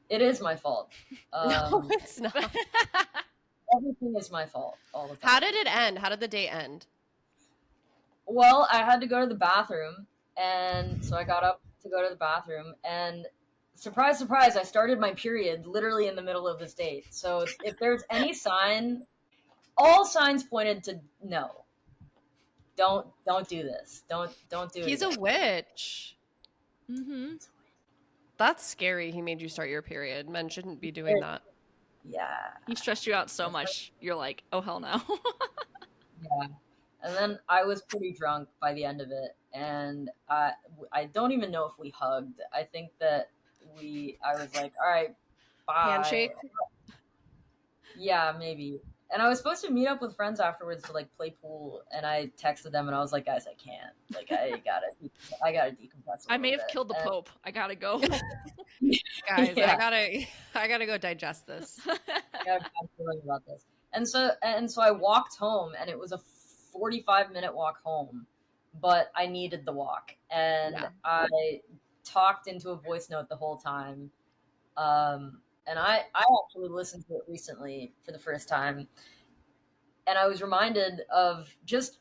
It is my fault. No, it's not. Everything is my fault all the time. How did it end? How did the date end? Well, I had to go to the bathroom, and so I got up to go to the bathroom, and surprise, surprise, I started my period literally in the middle of this date. So if there's any sign, all signs pointed to no. Don't do this. Don't do it. He's a witch. Mm-hmm. That's scary. He made you start your period. Men shouldn't be doing that. Yeah. He stressed you out so much. You're like, oh hell no. Yeah. And then I was pretty drunk by the end of it, and I don't even know if we hugged. I think that I was like, all right, bye. Handshake. Yeah, maybe. And I was supposed to meet up with friends afterwards to like play pool, and I texted them and I was like, guys, I can't. Like, I gotta decompress. I may have killed the Pope. I gotta go. Guys, Yeah. I gotta go digest this. I'm feeling about this. And so I walked home, and it was a 45-minute walk home, but I needed the walk, and Yeah. I talked into a voice note the whole time. And I actually listened to it recently for the first time, and I was reminded of just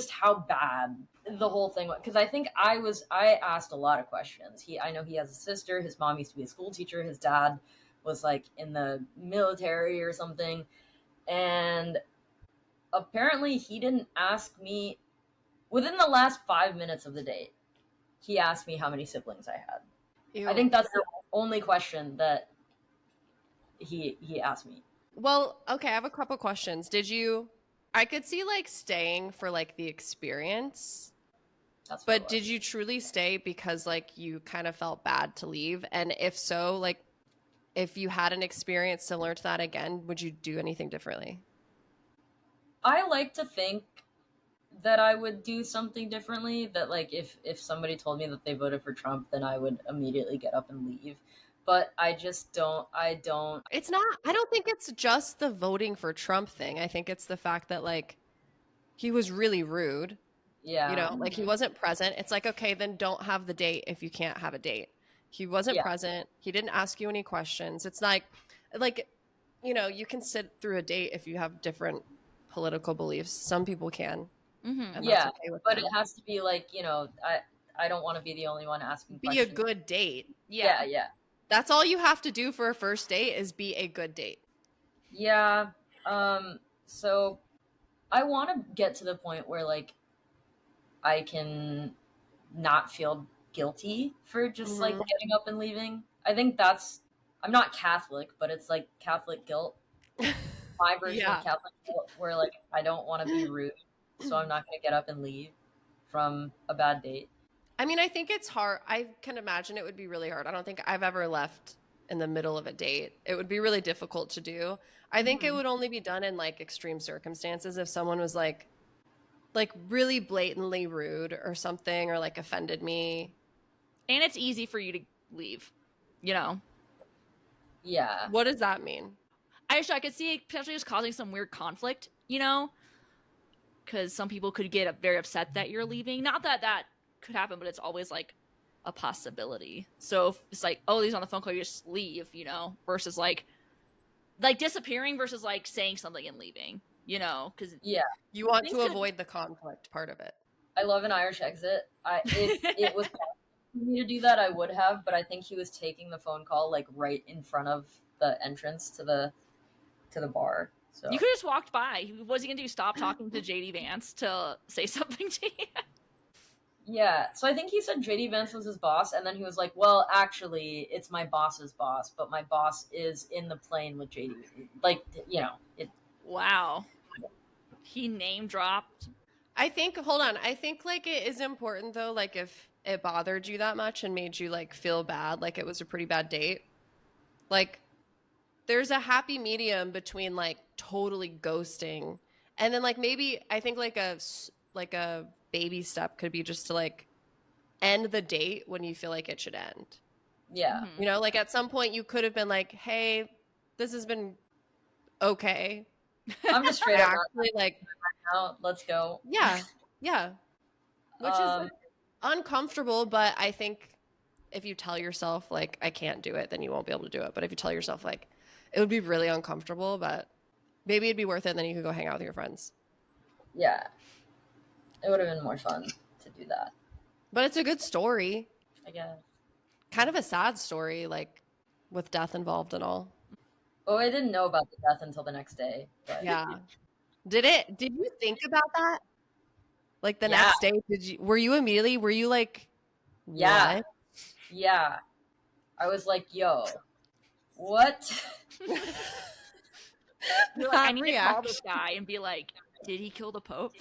how bad the whole thing was. Because I think I asked a lot of questions. I know he has a sister. His mom used to be a school teacher. His dad was like in the military or something, and apparently he didn't ask me within the last 5 minutes of the date. He asked me how many siblings I had. Ew. I think that's the only question that he asked me. Well, okay, I have a couple questions. I could see like staying for like the experience, That's what it but was. did you truly stay because like you kind of felt bad to leave? And if so, like if you had an experience similar to that again, would you do anything differently? I like to think that I would do something differently. That like if somebody told me that they voted for Trump, then I would immediately get up and leave. But I just don't. I don't. It's not, I don't think it's just the voting for Trump thing. I think it's the fact that like he was really rude, Yeah. you know, like he wasn't present. It's like, okay, then don't have the date if you can't have a date. He wasn't Yeah. present. He didn't ask you any questions. It's like, you know, you can sit through a date if you have different political beliefs. Some people can. Mm-hmm. And that's Yeah, okay with but them. it has to be like, you know, I don't want to be the only one asking Be a questions. good date. Yeah. Yeah. That's all you have to do for a first date is be a good date. Yeah. So I want to get to the point where like I can not feel guilty for just like Mhm. getting up and leaving. I think I'm not Catholic, but it's like Catholic guilt. My version Yeah. of Catholic guilt where like I don't want to be rude, so I'm not going to get up and leave from a bad date. I mean, I think it's hard. I can imagine it would be really hard. I don't think I've ever left in the middle of a date. It would be really difficult to do. I think it would only be done in like extreme circumstances if someone was like really blatantly rude or something, or like offended me. And it's easy for you to leave, you know. Yeah. What does that mean? I could see it potentially just causing some weird conflict, you know, because some people could get very upset that you're leaving. Not that that could happen, but it's always like a possibility. So if it's like, oh, he's on the phone call, you just leave, you know, versus like disappearing versus like saying something and leaving, you know, because Yeah. You want Things to could- avoid the conflict part of it. I love an Irish exit. If it was possible for me to do that, I would have, but I think he was taking the phone call like right in front of the entrance to the bar. So you could have just walked by. What's he gonna do? Stop talking to JD Vance to say something to you? yeah, so I think he said JD Vance was his boss, and then he was like, "Well, actually, it's my boss's boss, but my boss is in the plane with JD." Like, you know, Wow. He name dropped. I think, hold on. I think like it is important though, like if it bothered you that much and made you like feel bad, like it was a pretty bad date, like there's a happy medium between like totally ghosting and then like maybe I think like a baby step could be just to like end the date when you feel like it should end. yeah, Mhm. You know, like at some point you could have been like, "Hey, this has been okay." I'm just straight I up not actually like, now. Let's go. yeah, which is like, uncomfortable, but I think if you tell yourself like I can't do it, then you won't be able to do it. But if you tell yourself like it would be really uncomfortable, but maybe it'd be worth it, and then you could go hang out with your friends. Yeah, it would have been more fun to do that, But it's a good story, I guess. kind of a sad story, like with death involved and all. Oh, I didn't know about the death until the next day. But Yeah. Did you think about that? Like the Yeah. next day, were you like, Yeah. what? Yeah. I was like, yo, what? You're like, I need to call this guy and be like, did he kill the Pope?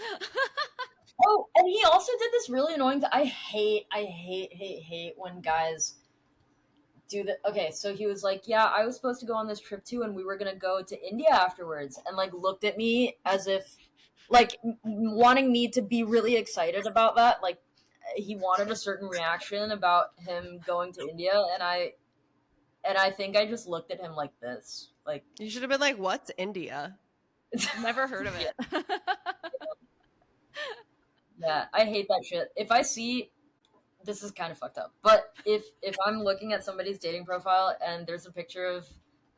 Oh, and he also did this really annoying thing. I hate when guys do that. Okay, so he was like, yeah, I was supposed to go on this trip too, and we were gonna go to India afterwards, and like looked at me as if like wanting me to be really excited about that. Like he wanted a certain reaction about him going to India, and I think I just looked at him like this. Like, You should have been like, what's India? Never heard of it. yeah, I hate that shit. If I see, this is kind of fucked up, but if I'm looking at somebody's dating profile and there's a picture of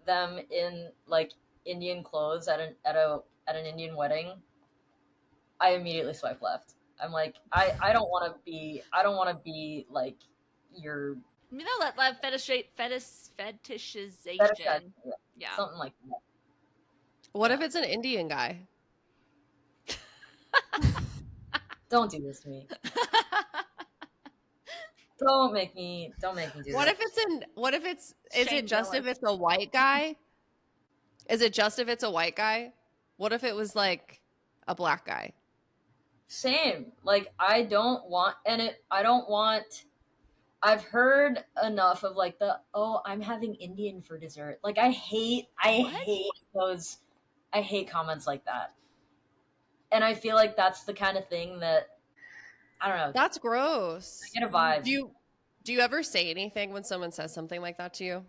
them in like Indian clothes at an Indian wedding, I immediately swipe left. I'm like, I don't want to be like your You know that fetishization. fetishization. Yeah. Something like that. What if it's an Indian guy? Don't do this to me. Don't make me do What this. is it just if it's a white guy? Is it just if it's a white guy? What if it was like a black guy? Same. Like I don't want I've heard enough of like I'm having Indian for dessert. Like I hate those I hate comments like that. And I feel like that's the kind of thing that I don't know. That's gross. I get a vibe. Do you ever say anything when someone says something like that to you?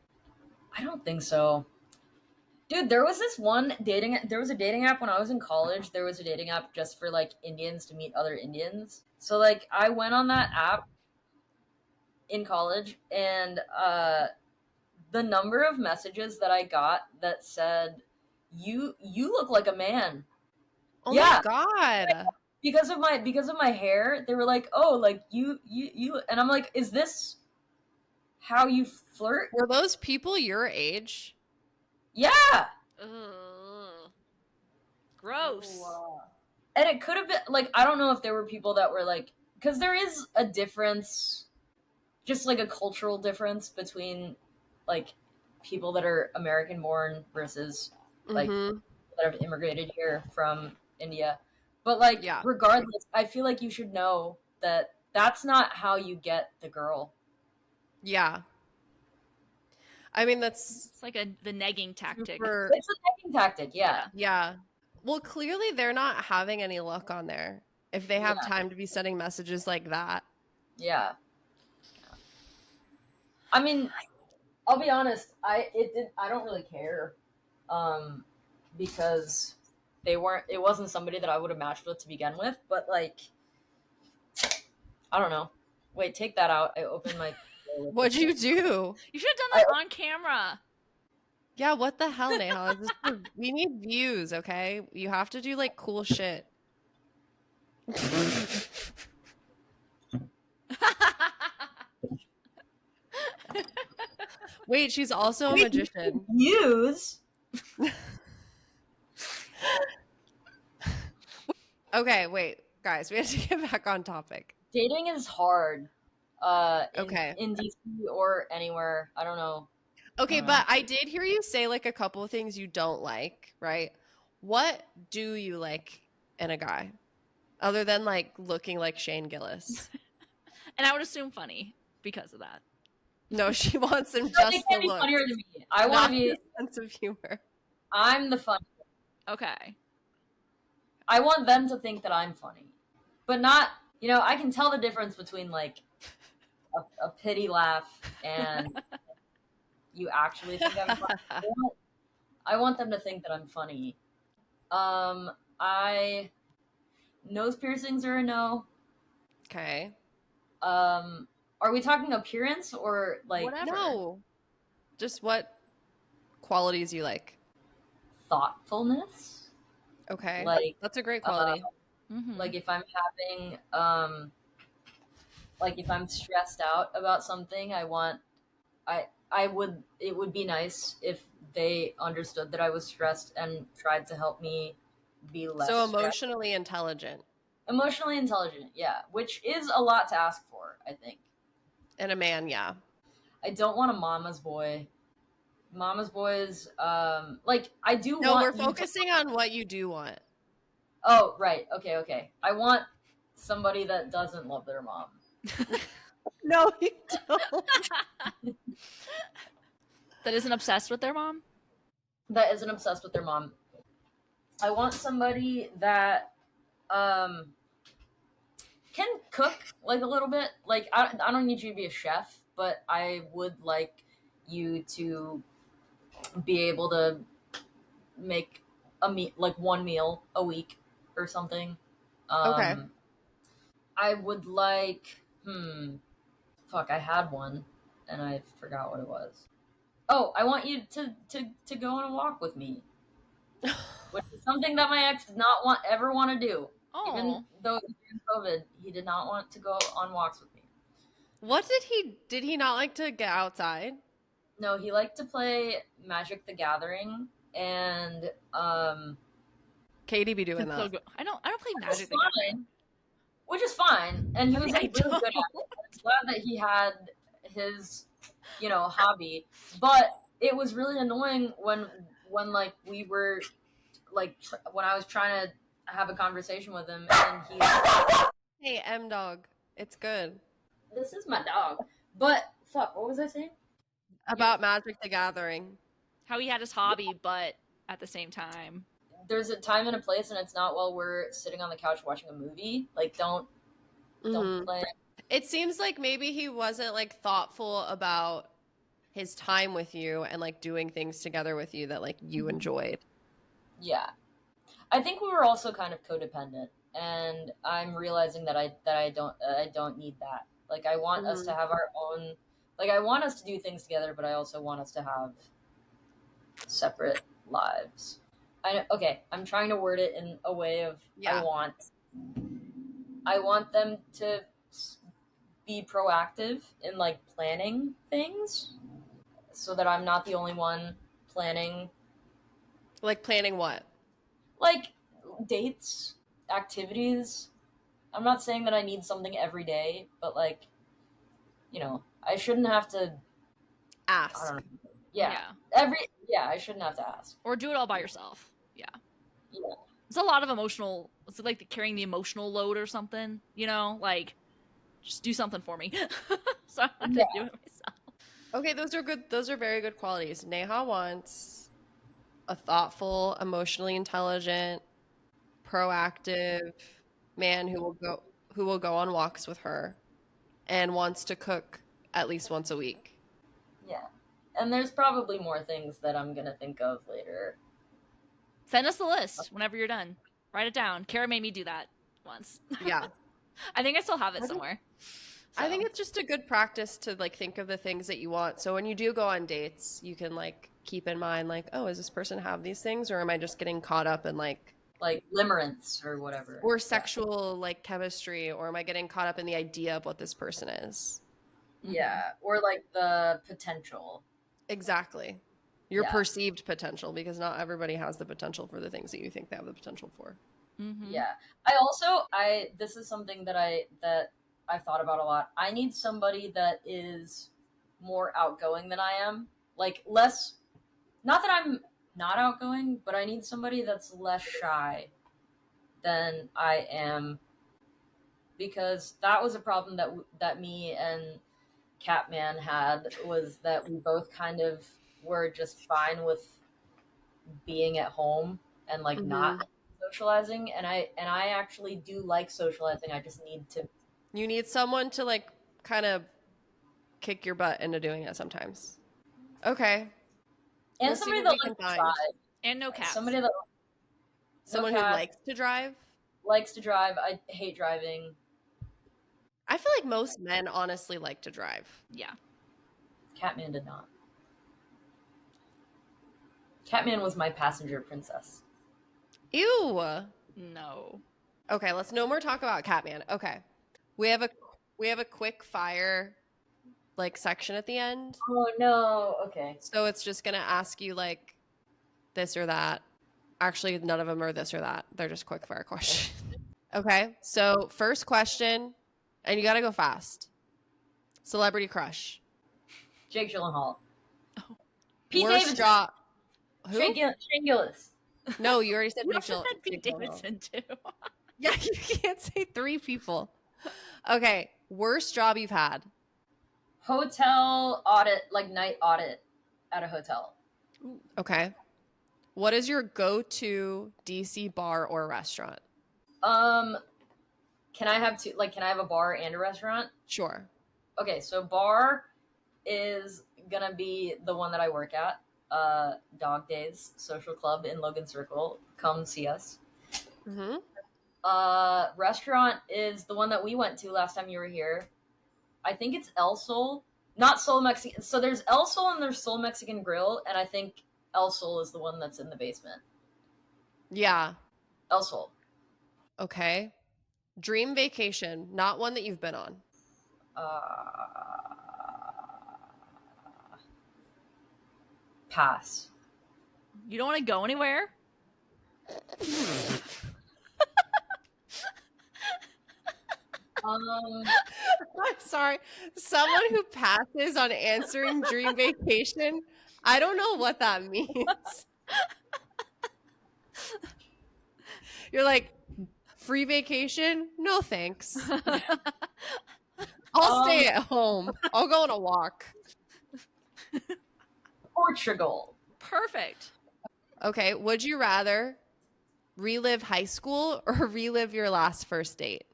I don't think so. Dude, there was a dating app when I was in college. There was a dating app just for like Indians to meet other Indians. So like I went on that app in college, and the number of messages that I got that said you look like a man. Oh Yeah. my god. Because of my hair, they were like, "Oh, like you," and I'm like, "Is this how you flirt?" Were those people your age? Yeah. Ugh. Gross. And it could have been like I don't know if there were people that were like, because there is a difference, just like a cultural difference between like people that are American born versus like that have immigrated here from India. But like regardless, I feel like you should know that that's not how you get the girl. Yeah. I mean, it's like the negging tactic. It's a negging tactic, yeah. Yeah. Well, clearly they're not having any luck on there if they have time to be sending messages like that. Yeah. I mean, I'll be honest, I don't really care. Because it wasn't somebody that I would have matched with to begin with, but like I don't know. Wait, take that out. I opened my What'd you do? You should have done that on camera. Yeah, what the hell, Neha? We need views, okay? You have to do like cool shit. Wait, she's also a magician. Views? Okay, wait, guys, we have to get back on topic. Dating is hard. In DC or anywhere. I don't know. Okay, but I did hear you say like a couple of things you don't like, right? What do you like in a guy? Other than like looking like Shane Gillis. And I would assume funny because of that. No, she wants him just to look. Funnier than me. I want to be a sense of humor. I'm the funny. Okay. I want them to think that I'm funny. But not, I can tell the difference between like a pity laugh and you actually think I'm funny. I want them to think that I'm funny. Nose piercings are a no. Okay. Are we talking appearance or like whatever? No. Just what qualities you like. Thoughtfulness. Okay. Like that's a great quality. Like if I'm having like if I'm stressed out about something, it would be nice if they understood that I was stressed and tried to help me be less So stressed. emotionally intelligent. Emotionally intelligent, yeah, which is a lot to ask for, I think. And a man, yeah. I don't want a mama's boy. Mama's boys, like I do No, want we're you to. focusing on what you do want. Oh, right. Okay. I want somebody that doesn't love their mom. No, you don't. That isn't obsessed with their mom? That isn't obsessed with their mom. I want somebody that can cook like a little bit. Like I don't need you to be a chef, but I would like you to be able to make like one meal a week or something. Okay. I would like fuck, I had one and I forgot what it was. Oh, I want you to go on a walk with me. Which is something that my ex did not ever want to do. Oh. Even though during COVID, he did not want to go on walks with me. What did he not like to get outside? No, he liked to play Magic the Gathering and Katie be doing That's so that. good. I don't play which Magic is the Gathering. fine. Which is fine. And he was like really good at it. I'm glad that he had his, hobby. But it was really annoying when like we were like when I was trying to have a conversation with him and he Hey, M dog, it's good. this is my dog. But fuck, what was I saying? About Magic the Gathering. How he had his hobby, but at the same time. There's a time and a place, and it's not while we're sitting on the couch watching a movie. Like, don't play. It seems like maybe he wasn't like thoughtful about his time with you and like doing things together with you that like you enjoyed. Yeah, I think we were also kind of codependent, and I'm realizing that I don't need that. Like, I want us to have our own. Like, I want us to do things together, but I also want us to have separate lives. I'm trying to word it in a way of I want them to be proactive in like planning things so that I'm not the only one planning. Like planning what? Like dates, activities. I'm not saying that I need something every day, but like, I shouldn't have to Ask. I don't know. Yeah. I shouldn't have to ask. Or do it all by yourself. Yeah. Yeah. It's a lot of emotional. It's like carrying the emotional load or something. Like just do something for me, so I don't have to do it myself. Okay, those are good. Those are very good qualities. Neha wants a thoughtful, emotionally intelligent, proactive man who will go on walks with her, and wants to cook at least once a week. Yeah. And there's probably more things that I'm gonna think of later. Send us the list whenever you're done. Write it down. Carrah made me do that once. Yeah. I think I still have it somewhere. I think it's just a good practice to like think of the things that you want. So when you do go on dates, you can like keep in mind like, oh, does this person have these things, or am I just getting caught up in like limerence or whatever, or sexual like chemistry, or am I getting caught up in the idea of what this person is? Yeah, or like the potential. Exactly. Your perceived potential, because not everybody has the potential for the things that you think they have the potential for. Mm-hmm. Yeah. This is something that I've thought about a lot. I need somebody that is more outgoing than I am. Like less, not that I'm not outgoing, but I need somebody that's less shy than I am, because that was a problem that me and Catman had, was that we both kind of were just fine with being at home and like not socializing, and I actually do like socializing. I just need to. You need someone to like kind of kick your butt into doing it sometimes. Okay. And Let's see somebody what that we likes can to find. drive. And no cats. Somebody that Someone who likes to drive. Likes to drive. I hate driving. I feel like most men honestly like to drive. Yeah. Catman did not. Catman was my passenger princess. Ew. No. Okay, let's no more talk about Catman. Okay. We have a quick fire like section at the end. Oh no. Okay. So it's just going to ask you like this or that. Actually, none of them are this or that. They're just quick fire questions. Okay. So, first question, and you got to go fast. Celebrity crush. Jake Gyllenhaal. Oh. Pete Worst Davidson. job. Who? Shane Gillis. No, you already said You Jake also said Pete Gyllenhaal. Davidson too. Yeah, you can't say 3 people. Okay, worst job you've had. Hotel audit, like night audit at a hotel. Okay. What is your go-to DC bar or restaurant? Can I have two? Like, can I have a bar and a restaurant? Sure. Okay, so bar is gonna be the one that I work at. Dog Days Social Club in Logan Circle. Come see us. Mm-hmm. Restaurant is the one that we went to last time you were here. I think it's El Sol, not Sol Mexican. So there's El Sol and there's Sol Mexican Grill, and I think El Sol is the one that's in the basement. Yeah. El Sol. Okay. Dream vacation, not one that you've been on. Pass. You don't want to go anywhere? I'm sorry. Someone who passes on answering dream vacation, I don't know what that means. You're like, free vacation? No, thanks. I'll stay at home. I'll go on a walk. Portugal. Perfect. Okay, would you rather relive high school or relive your last first date?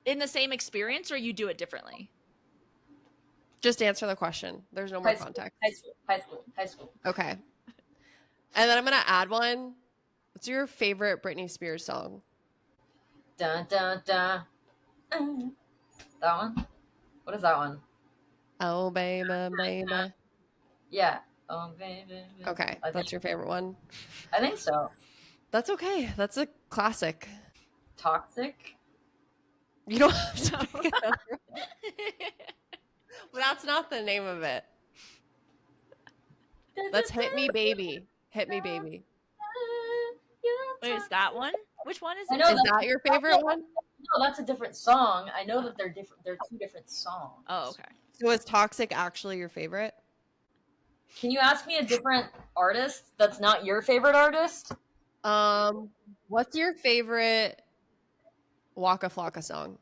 In the same experience, or you do it differently? Just answer the question. There's no more High school, context. high school. Okay. And then I'm going to add one. What's your favorite Britney Spears song? Dun dun dun. That one? What is that one? Oh, baby, baby. Yeah. Oh, baby. Okay, that's your favorite one? I think so. That's okay. That's a classic. Toxic? You don't have to pick another one. Well, that's not the name of it. Let's Hit Me Baby. Hit Me Baby. Wait, is that one? Which one is I it? know Is that your favorite one? No, that's a different song. I know that they're different. They're two different songs. Oh, okay. So is Toxic actually your favorite? Can you ask me a different artist that's not your favorite artist? What's your favorite Waka Flocka song?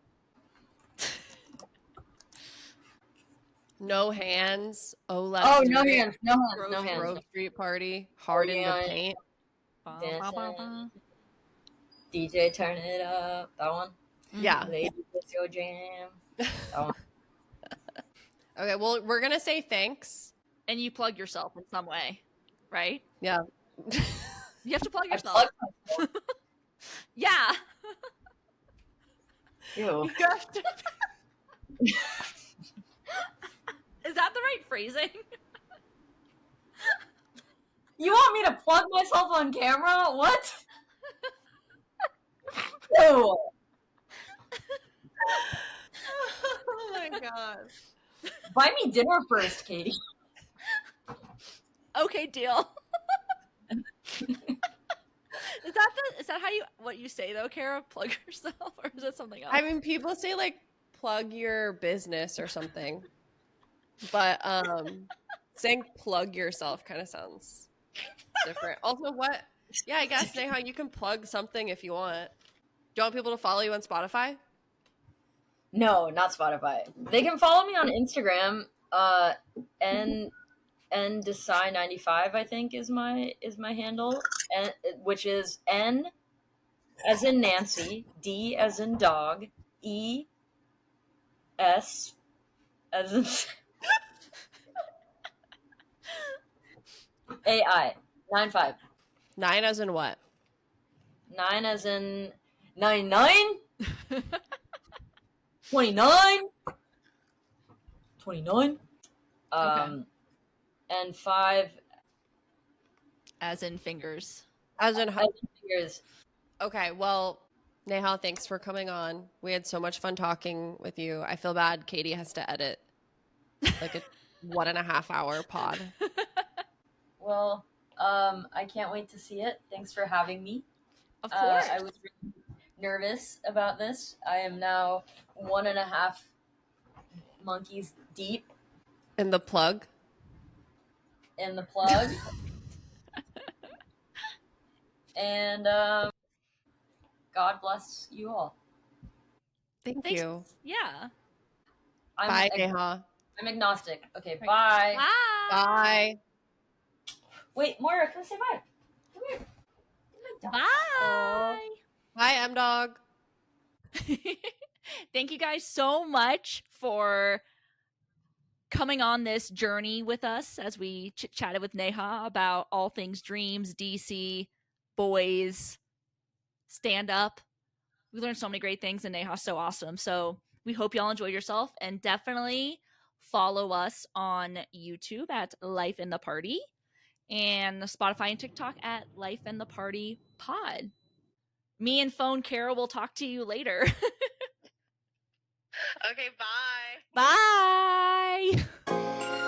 No Hands. Oh, let's Oh, do no it. hands, no hands, no Grove, hands. Grove Street Party. Hard in yeah. the Paint. Dancing. DJ, turn it up. That one. Yeah. Lady, it's your jam. That one. Okay, well, we're going to say thanks. And you plug yourself in some way, right? Yeah. You have to plug I yourself. plugged myself. Yeah. Ew. You have to- Is that the right phrasing? You want me to plug myself on camera? What? Ew. Oh my god. Buy me dinner first, Katie. Okay, deal. Is that how what you say though, Carrah? Plug yourself, or is it something else? I mean, people say like plug your business or something. But saying plug yourself kind of sounds different. Also, what? Yeah, I guess, Neha, you can plug something if you want. Do you want people to follow you on Spotify? No, not Spotify. They can follow me on Instagram. N Desai 95, I think is my handle, and which is N as in Nancy, D as in dog, E S as in AI 95. 9 as in what? 9 as in 99, 29, 29. Okay. And 5 As in fingers. As in fingers. Okay, well, Neha, thanks for coming on. We had so much fun talking with you. I feel bad Katie has to edit like a 1.5 hour pod. Well, I can't wait to see it. Thanks for having me. Of course. I was really nervous about this. I am now 1.5 monkeys deep And the plug. in the plug. And God bless you all. Thank Thanks. you. Yeah. Bye, Neha. I'm agnostic. Okay, Right. bye. Bye. Bye. Wait, Moira, can I say bye? Come here. Bye. Bye, M-Dog. Thank you guys so much for coming on this journey with us as we chit-chatted with Neha about all things dreams, DC, boys, stand up. We learned so many great things, and Neha's so awesome. So we hope y'all enjoyed yourself, and definitely follow us on YouTube at Life in the Party and Spotify and TikTok at Life in the Party Pod. Me and Phone Carrah will talk to you later. Okay, bye. Bye.